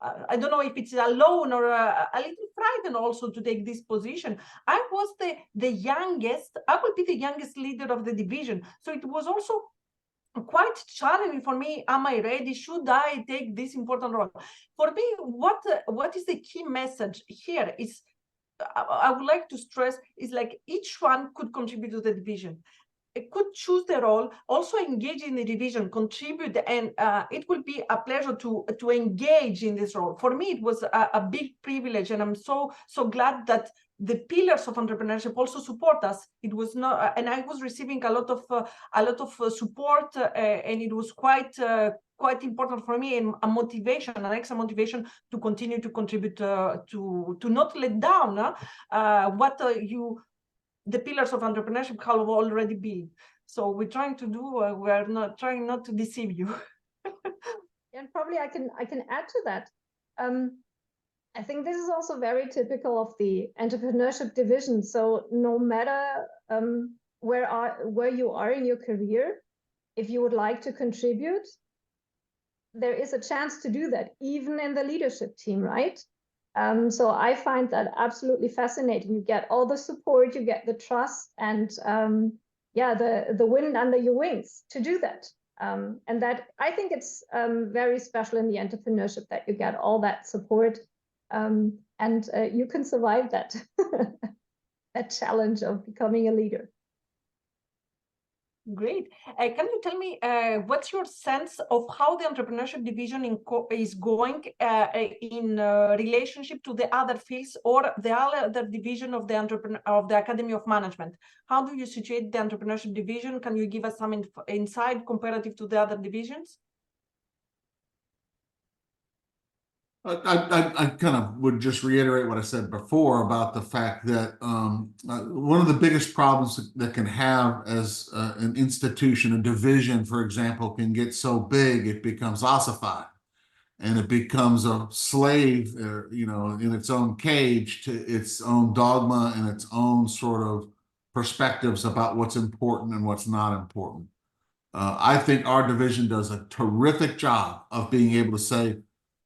I don't know if it's alone or a little frightened also to take this position. I was the youngest. I will be the youngest leader of the division. So it was also quite challenging for me. Am I ready? Should I take this important role? For me, what is the key message here is, I would like to stress, is like each one could contribute to the division. It could choose the role, also engage in the division, contribute, and it will be a pleasure to engage in this role. For me, it was a big privilege, and I'm so glad that the pillars of entrepreneurship also support us. It was not, and I was receiving a lot of support, and it was quite important for me, and an extra motivation to continue to contribute, to not let down the pillars of entrepreneurship have already built. So we're trying to do, we're not trying not to deceive you. And probably I can add to that. I think this is also very typical of the entrepreneurship division. So no matter where you are in your career, if you would like to contribute, there is a chance to do that, even in the leadership team, right? So I find that absolutely fascinating. You get all the support, you get the trust, and the wind under your wings to do that. And that I think it's very special in the entrepreneurship that you get all that support, and you can survive that that challenge of becoming a leader. Great. Can you tell me what's your sense of how the Entrepreneurship Division is going in relationship to the other fields or the other division of the Academy of Management? How do you situate the Entrepreneurship Division? Can you give us some insight comparative to the other divisions? I kind of would just reiterate what I said before about the fact that one of the biggest problems that can have as an institution, a division, for example, can get so big it becomes ossified, and it becomes a slave, in its own cage to its own dogma and its own sort of perspectives about what's important and what's not important. I think our division does a terrific job of being able to say,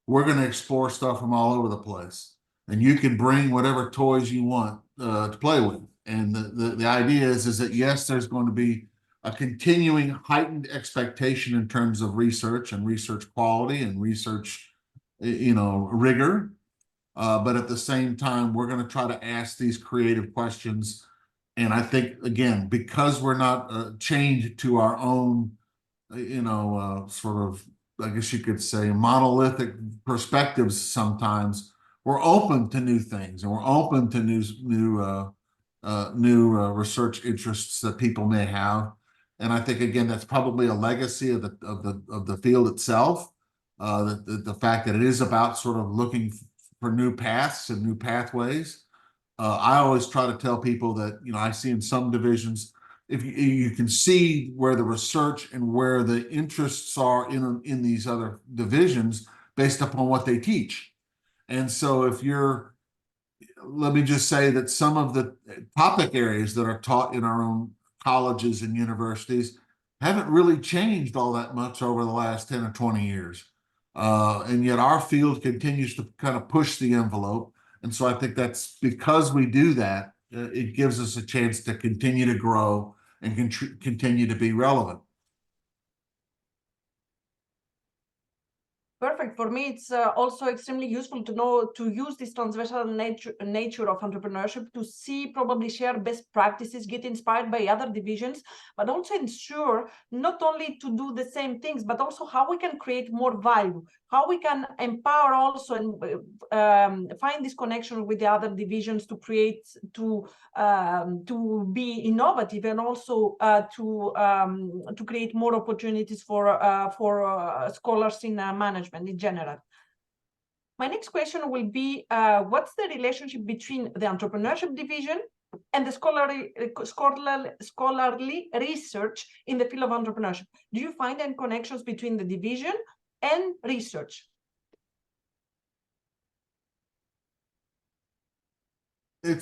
we're going to explore stuff from all over the place, and you can bring whatever toys you want to play with. And the idea is that, yes, there's going to be a continuing heightened expectation in terms of research and research quality and research, rigor. But at the same time, we're going to try to ask these creative questions. And I think, again, because we're not chained to our own, sort of, I guess you could say, monolithic perspectives sometimes, we're open to new things, and we're open to new research interests that people may have. And I think, again, that's probably a legacy of the field itself, the fact that it is about sort of looking for new paths and new pathways. I always try to tell people that, I see in some divisions, if you can see where the research and where the interests are in these other divisions based upon what they teach. And so let me just say that some of the topic areas that are taught in our own colleges and universities haven't really changed all that much over the last 10 or 20 years. And yet our field continues to kind of push the envelope. And so I think that's because we do that, it gives us a chance to continue to grow and continue to be relevant. Perfect. For me, it's also extremely useful to know to use this transversal nature of entrepreneurship to see, probably share best practices, get inspired by other divisions, but also ensure not only to do the same things, but also how we can create more value, how we can empower also and find this connection with the other divisions to create, to be innovative, and also to create more opportunities for scholars in management in general. My next question will be, what's the relationship between the Entrepreneurship Division and the scholarly research in the field of entrepreneurship? Do you find any connections between the division and research? I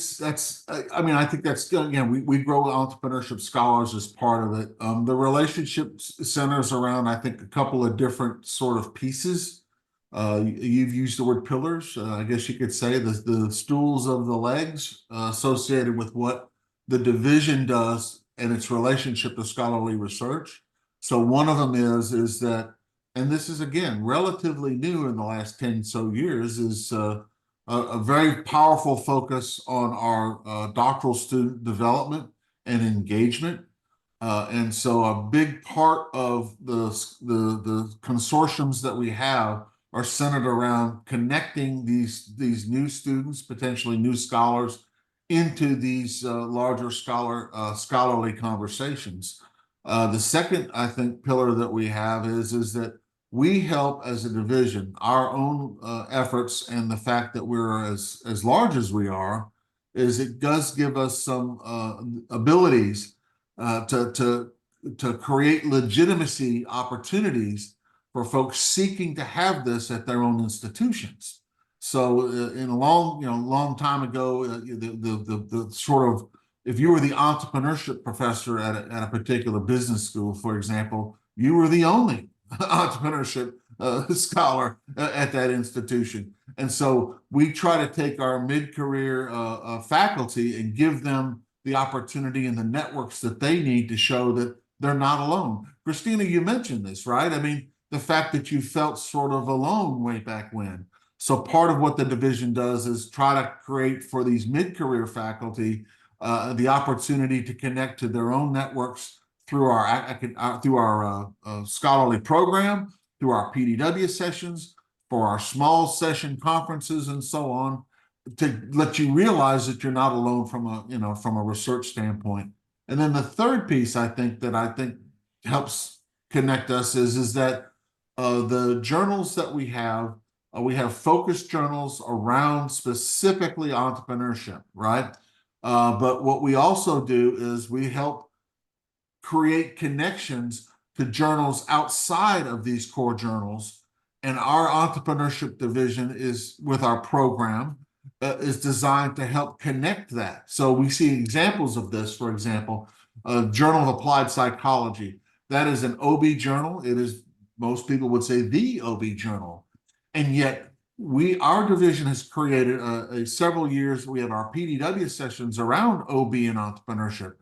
think that's, again, we grow entrepreneurship scholars as part of it. The relationship centers around, I think, a couple of different sort of pieces. You've used the word pillars. I guess you could say the stools of the legs associated with what the division does and its relationship to scholarly research. So one of them is that, and this is, again, relatively new in the last 10 so years, is a very powerful focus on our doctoral student development and engagement. And so a big part of the consortiums that we have are centered around connecting these new students, potentially new scholars, into these larger scholarly conversations. The second, I think, pillar that we have is that we help as a division, our own efforts, and the fact that we're as large as we are, is it does give us some abilities to create legitimacy opportunities for folks seeking to have this at their own institutions. So in a long time ago, the sort of, if you were the entrepreneurship professor at a particular business school, for example, you were the only entrepreneurship scholar at that institution. And so we try to take our mid-career faculty and give them the opportunity and the networks that they need to show that they're not alone. Christina, you mentioned this, right? I mean, the fact that you felt sort of alone way back when. So part of what the division does is try to create for these mid-career faculty the opportunity to connect to their own networks through our scholarly program, through our PDW sessions, for our small session conferences, and so on, to let you realize that you're not alone from a research standpoint. And then the third piece I think helps connect us is that the journals that we have focused journals around specifically entrepreneurship, right? But what we also do is we help create connections to journals outside of these core journals. And our entrepreneurship division is, with our program, is designed to help connect that. So we see examples of this, for example, Journal of Applied Psychology. That is an OB journal. It is, most people would say, the OB journal. And yet our division has created several years, we have our PDW sessions around OB and entrepreneurship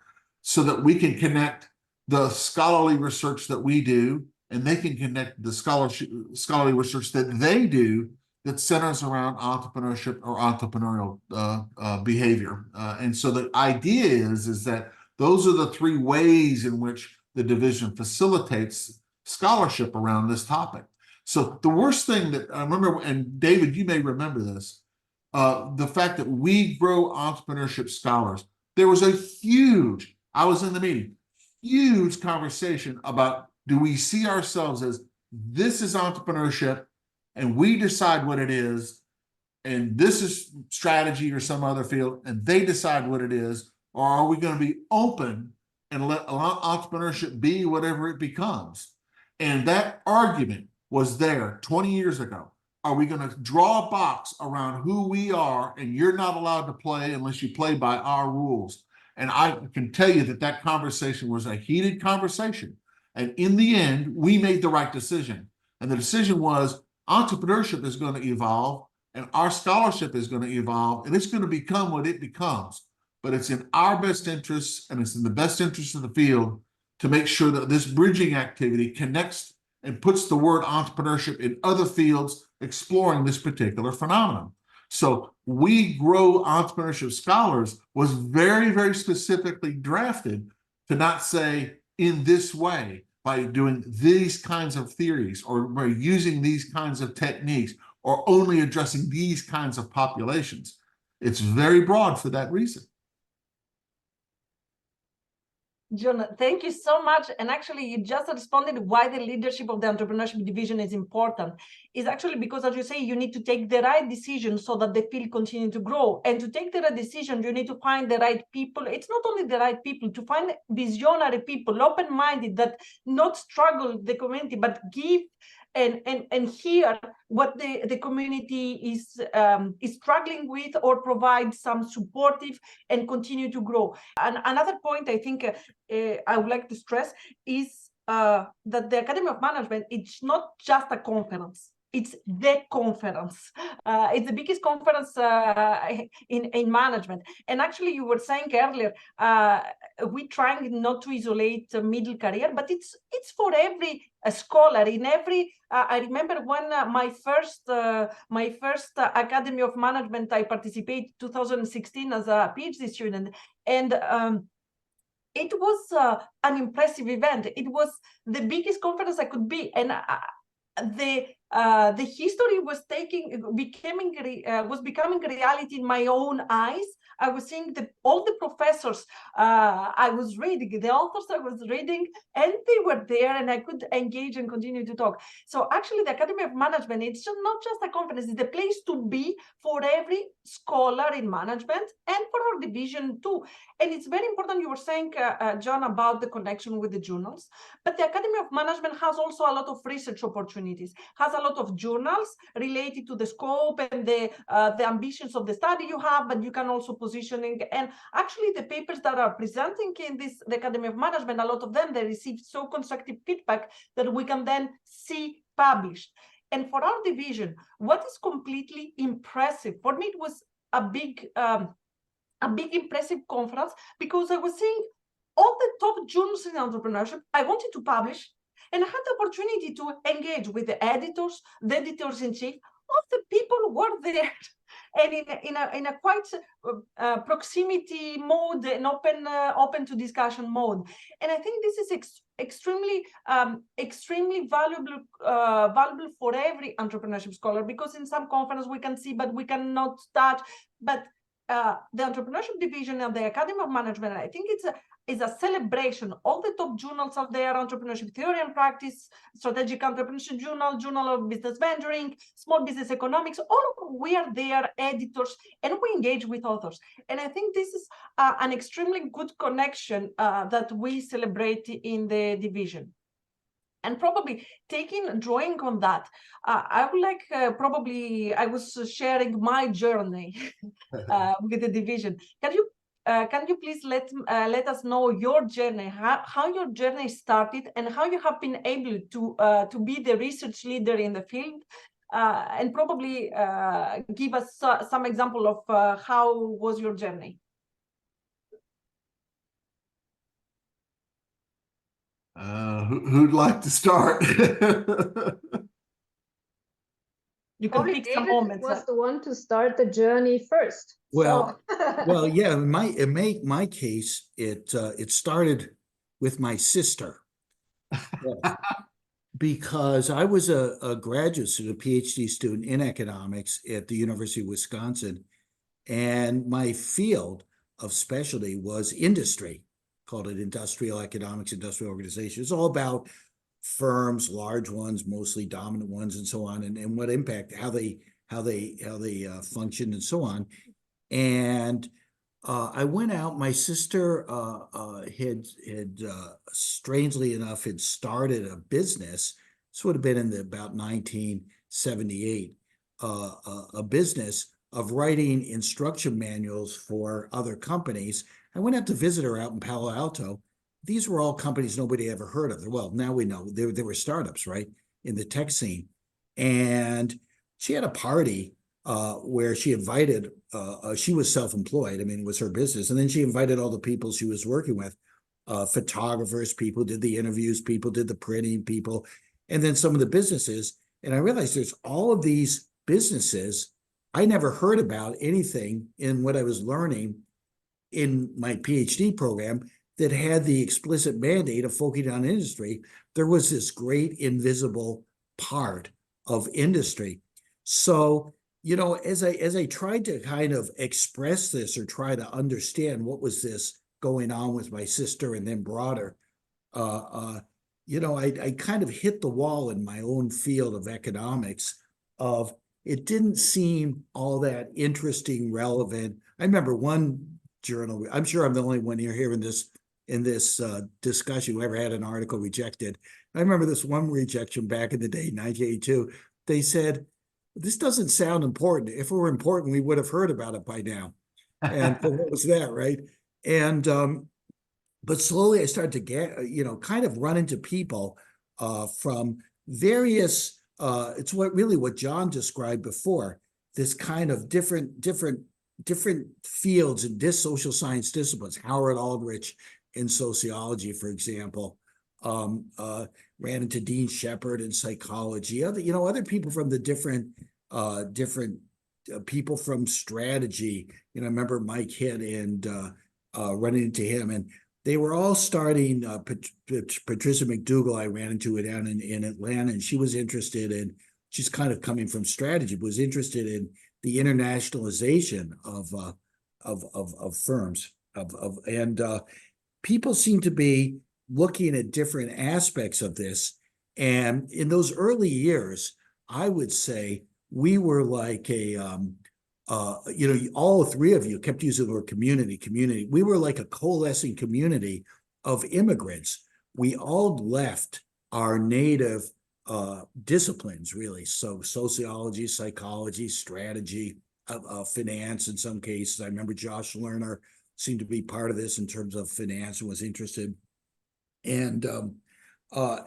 so that we can connect the scholarly research that we do, and they can connect the scholarly research that they do that centers around entrepreneurship or entrepreneurial behavior. And so the idea is that those are the three ways in which the division facilitates scholarship around this topic. So the worst thing that I remember, and David, you may remember this, the fact that we grow entrepreneurship scholars. There was I was in the meeting, huge conversation about, do we see ourselves as this is entrepreneurship and we decide what it is, and this is strategy or some other field and they decide what it is, or are we going to be open and let entrepreneurship be whatever it becomes? And that argument was there 20 years ago. Are we going to draw a box around who we are and you're not allowed to play unless you play by our rules? And I can tell you that conversation was a heated conversation. And in the end, we made the right decision. And the decision was entrepreneurship is going to evolve and our scholarship is going to evolve and it's going to become what it becomes. But it's in our best interests and it's in the best interest of the field to make sure that this bridging activity connects and puts the word entrepreneurship in other fields exploring this particular phenomenon. So we grow entrepreneurship scholars was very, very specifically drafted to not say in this way, by doing these kinds of theories or by using these kinds of techniques or only addressing these kinds of populations. It's very broad for that reason. John, thank you so much. And actually, you just responded why the leadership of the Entrepreneurship Division is important. Is actually because, as you say, you need to take the right decision so that the field continue to grow. And to take the right decision, you need to find the right people. It's not only the right people, to find visionary people, open-minded, that not struggle the community, but give and hear what the community is struggling with, or provide some supportive and continue to grow. And another point I think I would like to stress is that the Academy of Management, it's not just a conference. It's the conference. It's the biggest conference in management. And actually, you were saying earlier, we're trying not to isolate middle career, but it's for every scholar in every. I remember when my first Academy of Management, I participated 2016 as a PhD student, and it was an impressive event. It was the biggest conference I could be, and the history was becoming reality in my own eyes. I was seeing all the professors I was reading, the authors I was reading, and they were there, and I could engage and continue to talk. So actually, the Academy of Management, it's not just a conference, it's the place to be for every scholar in management and for our division too. And it's very important, you were saying, John, about the connection with the journals, but the Academy of Management has also a lot of research opportunities, has a lot of journals related to the scope and the ambitions of the study you have, but you can also positioning. And actually, the papers that are presenting in the Academy of Management, a lot of them, they receive so constructive feedback that we can then see published. And for our division, what is completely impressive, for me, it was a big impressive conference, because I was seeing all the top journals in entrepreneurship I wanted to publish, and I had the opportunity to engage with the editors-in-chief, all the people were there, and in a quite proximity mode and open to discussion mode. And I think this is extremely valuable for every entrepreneurship scholar, because in some conferences we can see, but we cannot touch. But the Entrepreneurship Division and the Academy of Management, I think it's a celebration. All the top journals out there, Entrepreneurship Theory and Practice, Strategic Entrepreneurship Journal, Journal of Business Venturing, Small Business Economics, all we are there, editors, and we engage with authors. And I think this is an extremely good connection that we celebrate in the division. And probably drawing on that, I would like, I was sharing my journey with the division. Can you please let us know your journey, how your journey started, and how you have been able to be the research leader in the field, and probably give us some example of how was your journey? Who'd like to start? You can Probably pick some David moments. was the one to start the journey first. Well, so. well, yeah. In my case, it started with my sister, because I was a graduate student, a PhD student in economics at the University of Wisconsin, and my field of specialty was industry. Called it industrial economics, industrial organization. It's all about firms, large ones, mostly dominant ones, and so on, and what impact, how they function, and so on. And I went out. My sister had strangely enough had started a business. This would have been in about 1978. A business of writing instruction manuals for other companies. I went out to visit her out in Palo Alto. These were all companies nobody ever heard of. Well, now we know they were startups, right, in the tech scene. And she had a party where she invited, she was self-employed. I mean, it was her business. And then she invited all the people she was working with, photographers, people did the interviews, people did the printing, people, and then some of the businesses. And I realized there's all of these businesses. I never heard about anything in what I was learning in my PhD program that had the explicit mandate of focusing on industry. There was this great invisible part of industry. So, you know, as I tried to kind of express this or try to understand what was this going on with my sister and then broader, you know, I kind of hit the wall in my own field of economics of it didn't seem all that interesting, relevant. I remember one journal, I'm sure I'm the only one here in this discussion who ever had an article rejected. I remember this one rejection back in the day, 1982. They said, this doesn't sound important. If it were important, we would have heard about it by now. And so what was that, right? And but slowly I started to get, you know, kind of run into people from various, it's what John described before, this kind of different fields in social science disciplines. Howard Aldrich in sociology, for example, ran into Dean Shepard in psychology. Other people from the different people from strategy. You know, I remember Mike Hitt and running into him, and they were all starting. Patricia McDougall I ran into down in Atlanta, and she was interested in. She's kind of coming from strategy, but was interested in the internationalization of firms and people seem to be looking at different aspects of this. And in those early years, I would say we were like all three of you kept using the word community. We were like a coalescing community of immigrants. We all left our native disciplines, really. So sociology, psychology, strategy, finance in some cases. I remember Josh Lerner seemed to be part of this in terms of finance and was interested. And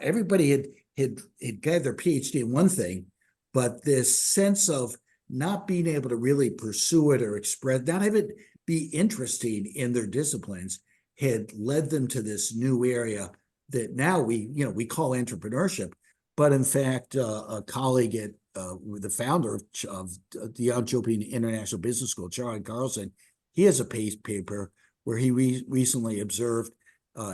everybody had got their PhD in one thing, but this sense of not being able to really pursue it or express, not have it be interesting in their disciplines. had led them to this new area that now we call entrepreneurship. But in fact, a colleague at the founder of the Ethiopian International Business School, Charlie Carlson, he has a paper where he recently observed,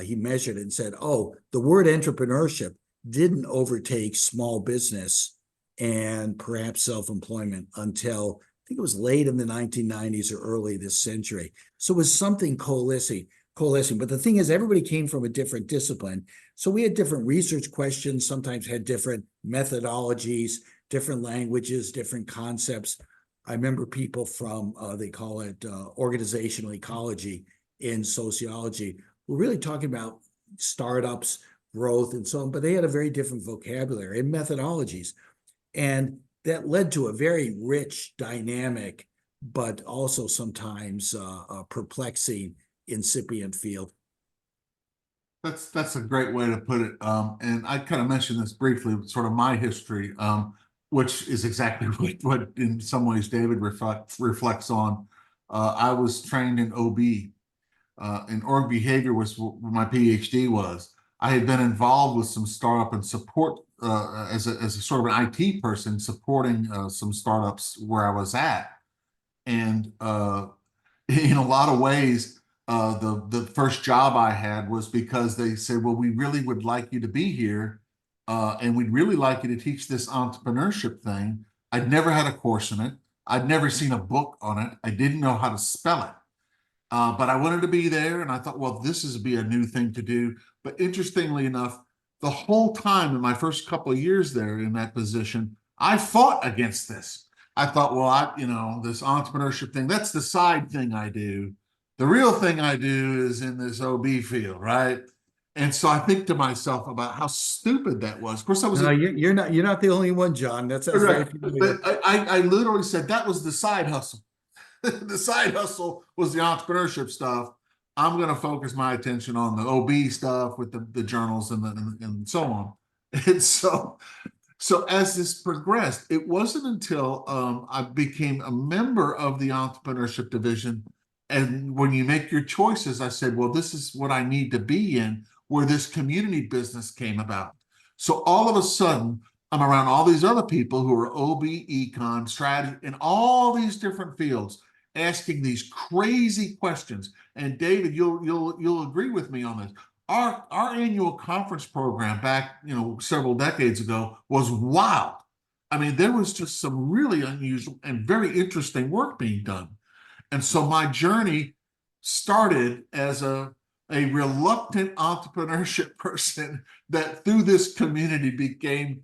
he measured and said, oh, the word entrepreneurship didn't overtake small business and perhaps self-employment until I think it was late in the 1990s or early this century. So it was something coalescing. But the thing is, everybody came from a different discipline. So we had different research questions, sometimes had different methodologies, different languages, different concepts. I remember people from, they call it organizational ecology in sociology, were really talking about startups, growth, and so on, but they had a very different vocabulary and methodologies. And that led to a very rich, dynamic, but also sometimes perplexing, incipient field. That's a great way to put it. And I kind of mentioned this briefly, sort of my history, which is exactly what in some ways David reflects on. I was trained in OB, and org behavior was what my PhD was. I had been involved with some startup and support as a sort of an IT person supporting some startups where I was at. And in a lot of ways, the first job I had was because they said, well, we really would like you to be here, and we'd really like you to teach this entrepreneurship thing. I'd never had a course in it. I'd never seen a book on it. I didn't know how to spell it. But I wanted to be there, and I thought, well, this is be a new thing to do. But interestingly enough, the whole time in my first couple of years there in that position, I fought against this. I thought, well, this entrepreneurship thing, that's the side thing I do. The real thing I do is in this OB field, right? And so I think to myself about how stupid that was. Of course, I was. No, you're not the only one, John. That's correct. But I literally said that was the side hustle. The side hustle was the entrepreneurship stuff. I'm going to focus my attention on the OB stuff with the journals and so on. And so as this progressed, it wasn't until I became a member of the Entrepreneurship Division. And when you make your choices, I said, well, this is what I need to be in, where this community business came about. So all of a sudden, I'm around all these other people who are OB, econ, strategy, in all these different fields, asking these crazy questions. And David, you'll agree with me on this. Our annual conference program back, several decades ago was wild. I mean, there was just some really unusual and very interesting work being done. And so my journey started as a reluctant entrepreneurship person that through this community became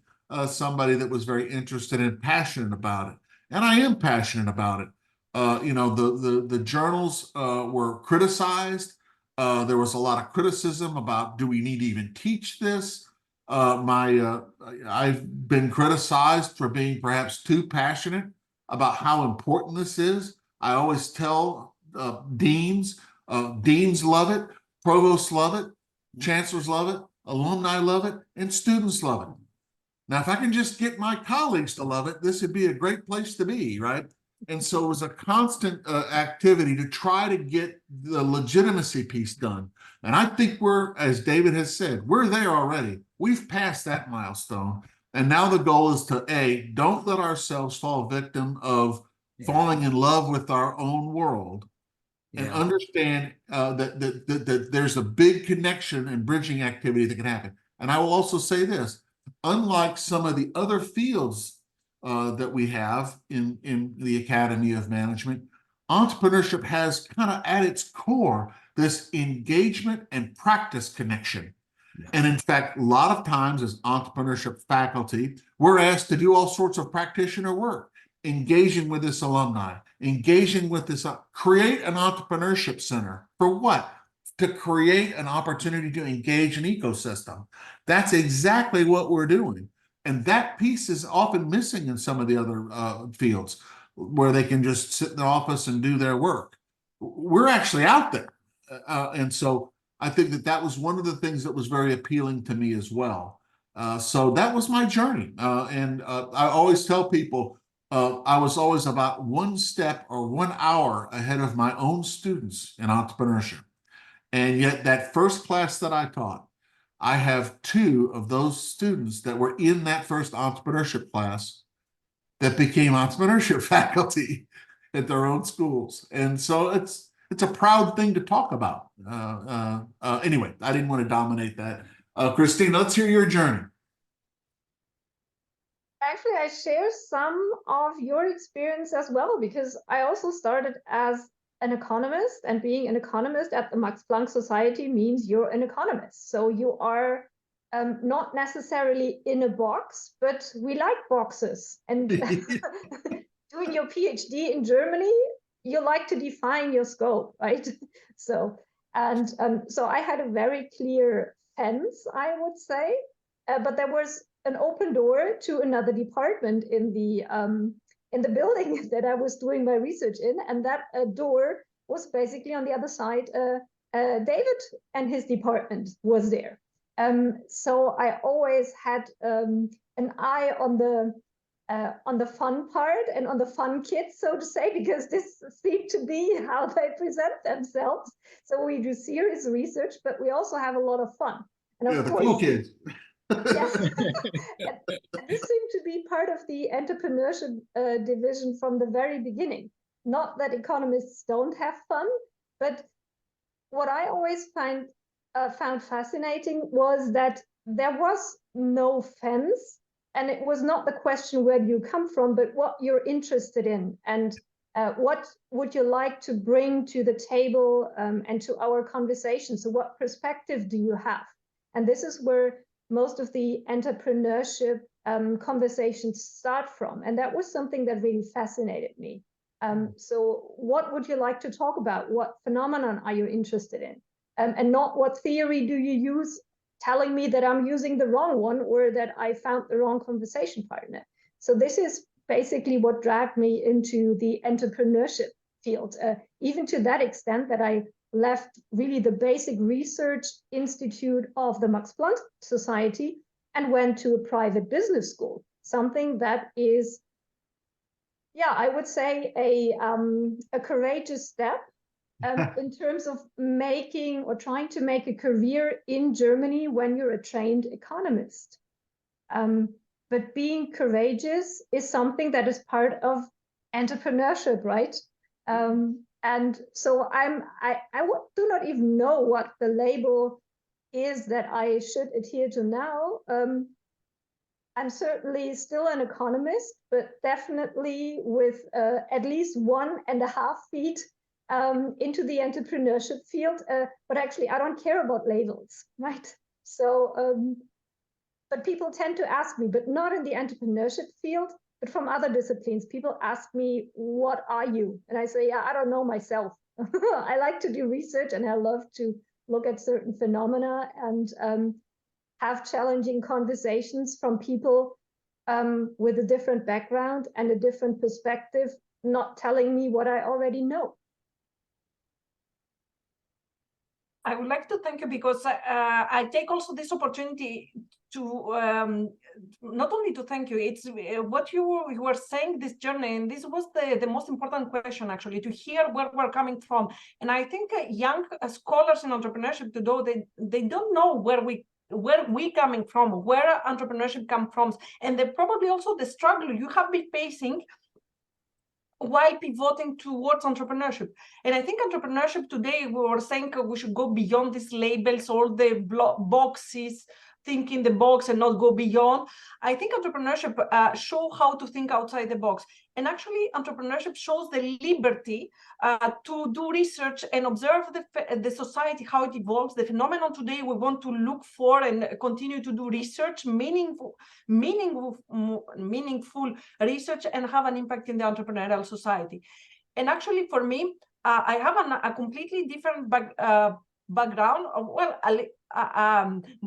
somebody that was very interested and passionate about it. And I am passionate about it. The journals were criticized. There was a lot of criticism about, do we need to even teach this? I've been criticized for being perhaps too passionate about how important this is. I always tell deans love it, provosts love it, chancellors love it, alumni love it, and students love it. Now, if I can just get my colleagues to love it, this would be a great place to be, right? And so it was a constant activity to try to get the legitimacy piece done. And I think as David has said, we're there already. We've passed that milestone. And now the goal is to, don't let ourselves fall victim of falling in love with our own world, and understand that there's a big connection and bridging activity that can happen. And I will also say this, unlike some of the other fields that we have in the Academy of Management, entrepreneurship has kind of at its core this engagement and practice connection. Yeah. And in fact, a lot of times as entrepreneurship faculty, we're asked to do all sorts of practitioner work, engaging with this alumni, engaging with this, create an entrepreneurship center. For what? To create an opportunity to engage an ecosystem. That's exactly what we're doing. And that piece is often missing in some of the other fields where they can just sit in the office and do their work. We're actually out there. And so I think that was one of the things that was very appealing to me as well. So that was my journey. And I always tell people, I was always about one step or 1 hour ahead of my own students in entrepreneurship. And yet that first class that I taught, I have 2 of those students that were in that first entrepreneurship class that became entrepreneurship faculty at their own schools. And so it's a proud thing to talk about. Anyway, I didn't want to dominate that. Christina, let's hear your journey. Actually, I share some of your experience as well, because I also started as an economist, and being an economist at the Max Planck Society means you're an economist. So you are not necessarily in a box, but we like boxes. And doing your PhD in Germany, you like to define your scope, right? So I had a very clear fence, I would say, but there was an open door to another department in the building that I was doing my research in, and that door was basically on the other side. David and his department was there. So I always had an eye on the fun part and on the fun kids, so to say, because this seemed to be how they present themselves. So we do serious research, but we also have a lot of fun. And of course, the cool kids. Yes. And this seemed to be part of the Entrepreneurship Division from the very beginning. Not that economists don't have fun, but what I always found fascinating was that there was no fence, and it was not the question where do you come from, but what you're interested in, and what would you like to bring to the table and to our conversation. So what perspective do you have? And this is where most of the entrepreneurship conversations start from. And that was something that really fascinated me. So what would you like to talk about? What phenomenon are you interested in? And not what theory do you use telling me that I'm using the wrong one or that I found the wrong conversation partner. So this is basically what dragged me into the entrepreneurship field, even to that extent that I left really the basic research institute of the Max Planck Society and went to a private business school, something that is, yeah, I would say a courageous step in terms of making or trying to make a career in Germany when you're a trained economist. But being courageous is something that is part of entrepreneurship, right? And so I do not even know what the label is that I should adhere to now. I'm certainly still an economist, but definitely with at least 1.5 feet into the entrepreneurship field. But actually, I don't care about labels, right? So, but people tend to ask me, but not in the entrepreneurship field, but from other disciplines. People ask me, what are you? And I say, yeah, I don't know myself. I like to do research and I love to look at certain phenomena and have challenging conversations from people with a different background and a different perspective, not telling me what I already know. I would like to thank you because I take also this opportunity to not only to thank you, it's what you were saying, this journey, and this was the most important question actually, to hear where we're coming from. And I think young scholars in entrepreneurship today, they don't know where we coming from, where entrepreneurship comes from, and they probably also the struggle you have been facing while pivoting towards entrepreneurship. And I think entrepreneurship today, we were saying we should go beyond these labels, all the boxes, think in the box and not go beyond. I think entrepreneurship show how to think outside the box. And actually, entrepreneurship shows the liberty to do research and observe the society, how it evolves. The phenomenon today we want to look for and continue to do research, meaningful research, and have an impact in the entrepreneurial society. And actually, for me, I have a completely different background. Well,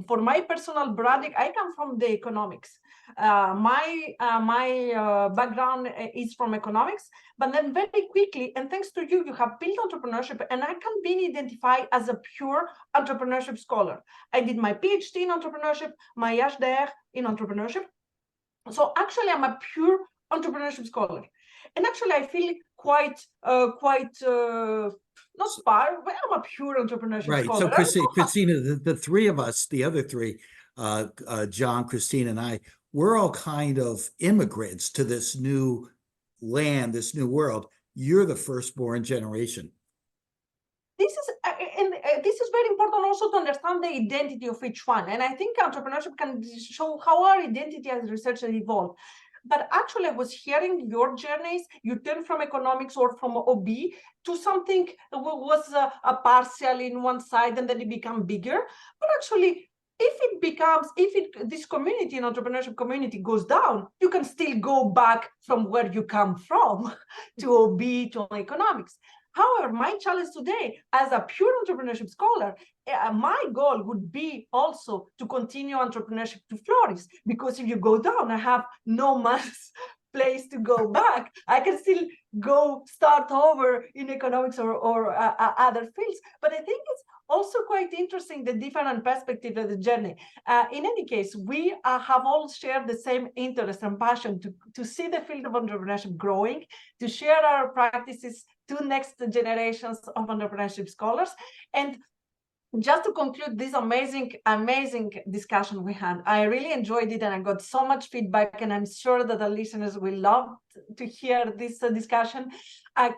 for my personal branding, I come from the economics. My background is from economics, but then very quickly, and thanks to you, you have built entrepreneurship, and I can be identified as a pure entrepreneurship scholar. I did my PhD in entrepreneurship, my HDR in entrepreneurship. So actually, I'm a pure entrepreneurship scholar. And actually, I feel quite not far, but I'm a pure entrepreneurship Right. scholar. So Christina, the three of us, the other three, John, Christina, and I, we're all kind of immigrants to this new land, this new world. You're the firstborn generation. This is this is very important also to understand the identity of each one. And I think entrepreneurship can show how our identity as researchers evolved. But actually, I was hearing your journeys. You turned from economics or from OB to something that was a partial in one side, and then it became bigger. But actually, if this community, an entrepreneurship community, goes down, you can still go back from where you come from to OB, to economics. However, my challenge today, as a pure entrepreneurship scholar, my goal would be also to continue entrepreneurship to flourish, because if you go down, I have no mass place to go back. I can still go start over in economics or other fields. But I think it's also quite interesting, the different perspective of the journey. In any case, we have all shared the same interest and passion to see the field of entrepreneurship growing, to share our practices to next generations of entrepreneurship scholars. And just to conclude this amazing discussion we had, I really enjoyed it, and I got so much feedback, and I'm sure that the listeners will love to hear this discussion.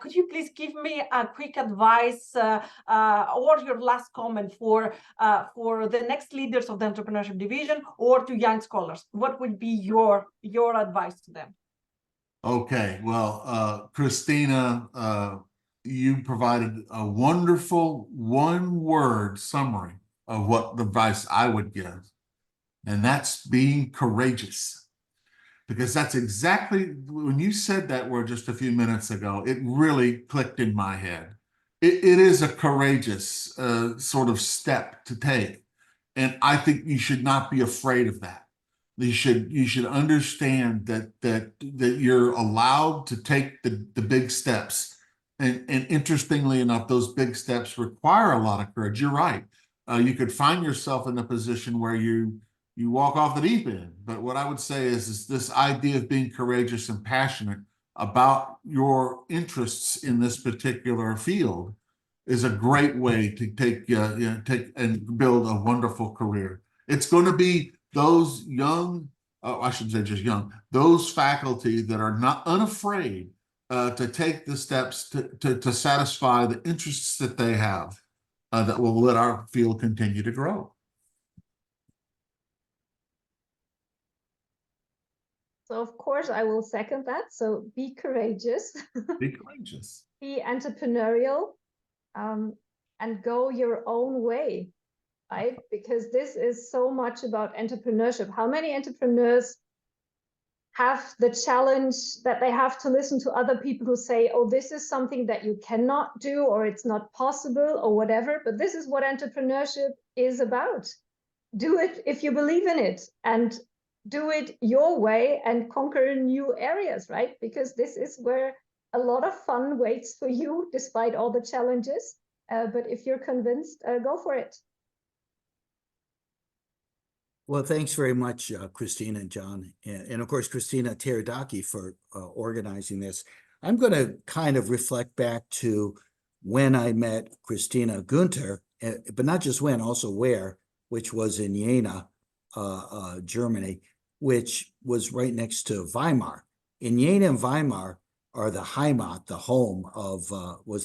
Could you please give me a quick advice or your last comment for the next leaders of the Entrepreneurship Division or to young scholars? What would be your advice to them? Okay, well, Christina, you provided a wonderful one-word summary of what the advice I would give, and that's being courageous. Because that's exactly, when you said that word just a few minutes ago, it really clicked in my head. It is a courageous sort of step to take, and I think you should not be afraid of that. You should understand that you're allowed to take the big steps. And interestingly enough, those big steps require a lot of courage. You're right. You could find yourself in a position where you walk off the deep end. But what I would say is this idea of being courageous and passionate about your interests in this particular field is a great way to take and build a wonderful career. It's going to be those young, I shouldn't say just young, those faculty that are not unafraid to take the steps to satisfy the interests that they have that will let our field continue to grow. So of course I will second that. So be courageous. Be courageous. Be entrepreneurial, and go your own way, right? Because this is so much about entrepreneurship. How many entrepreneurs have the challenge that they have to listen to other people who say, oh, this is something that you cannot do, or it's not possible, or whatever. But this is what entrepreneurship is about. Do it if you believe in it, and do it your way and conquer new areas, right? Because this is where a lot of fun waits for you, despite all the challenges. But if you're convinced, go for it. Well, thanks very much, Christina and John, and of course, Christina Theodoraki for organizing this. I'm going to kind of reflect back to when I met Christina Günther, but not just when, also where, which was in Jena, Germany, which was right next to Weimar. In Jena and Weimar are the Heimat, the home of,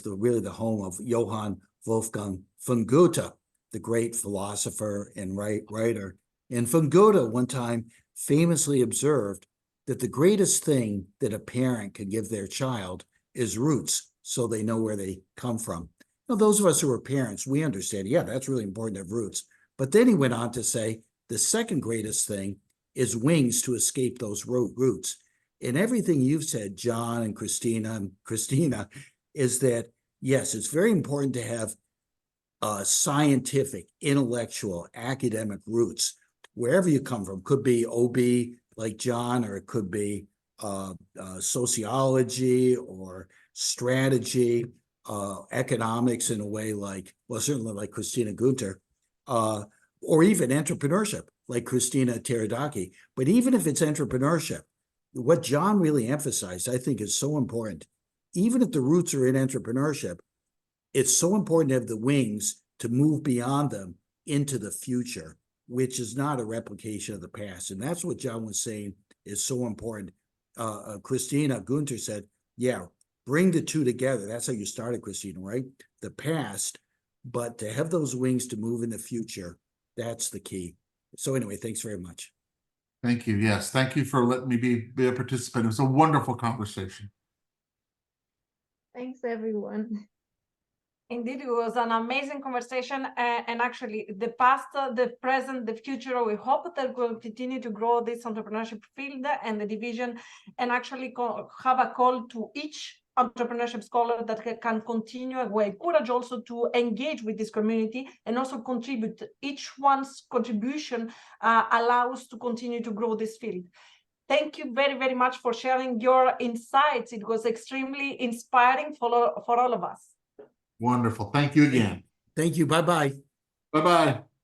really the home of Johann Wolfgang von Goethe, the great philosopher and writer. And von Goethe one time famously observed that the greatest thing that a parent can give their child is roots, so they know where they come from. Now, those of us who are parents, we understand, yeah, that's really important to have roots. But then he went on to say, the second greatest thing is wings to escape those roots. And everything you've said, John and Christina, is that, yes, it's very important to have scientific, intellectual, academic roots, wherever you come from. Could be OB like John, or it could be sociology or strategy, economics in a way like, well, certainly like Christina Günther, or even entrepreneurship like Christina Theodoraki. But even if it's entrepreneurship, what John really emphasized, I think, is so important. Even if the roots are in entrepreneurship, it's so important to have the wings to move beyond them into the future, which is not a replication of the past. And that's what John was saying is so important. Christina, Günther said, yeah, bring the two together. That's how you started, Christina, right? The past, but to have those wings to move in the future, that's the key. So anyway, thanks very much. Thank you. Yes, thank you for letting me be a participant. It was a wonderful conversation. Thanks, everyone. Indeed, it was an amazing conversation, and actually the past, the present, the future, we hope that we'll continue to grow this entrepreneurship field and the division, and actually have a call to each entrepreneurship scholar that can continue, we encourage also to engage with this community and also contribute. Each one's contribution allows to continue to grow this field. Thank you very, very much for sharing your insights. It was extremely inspiring for all of us. Wonderful. Thank you again. Thank you. Bye-bye. Bye-bye.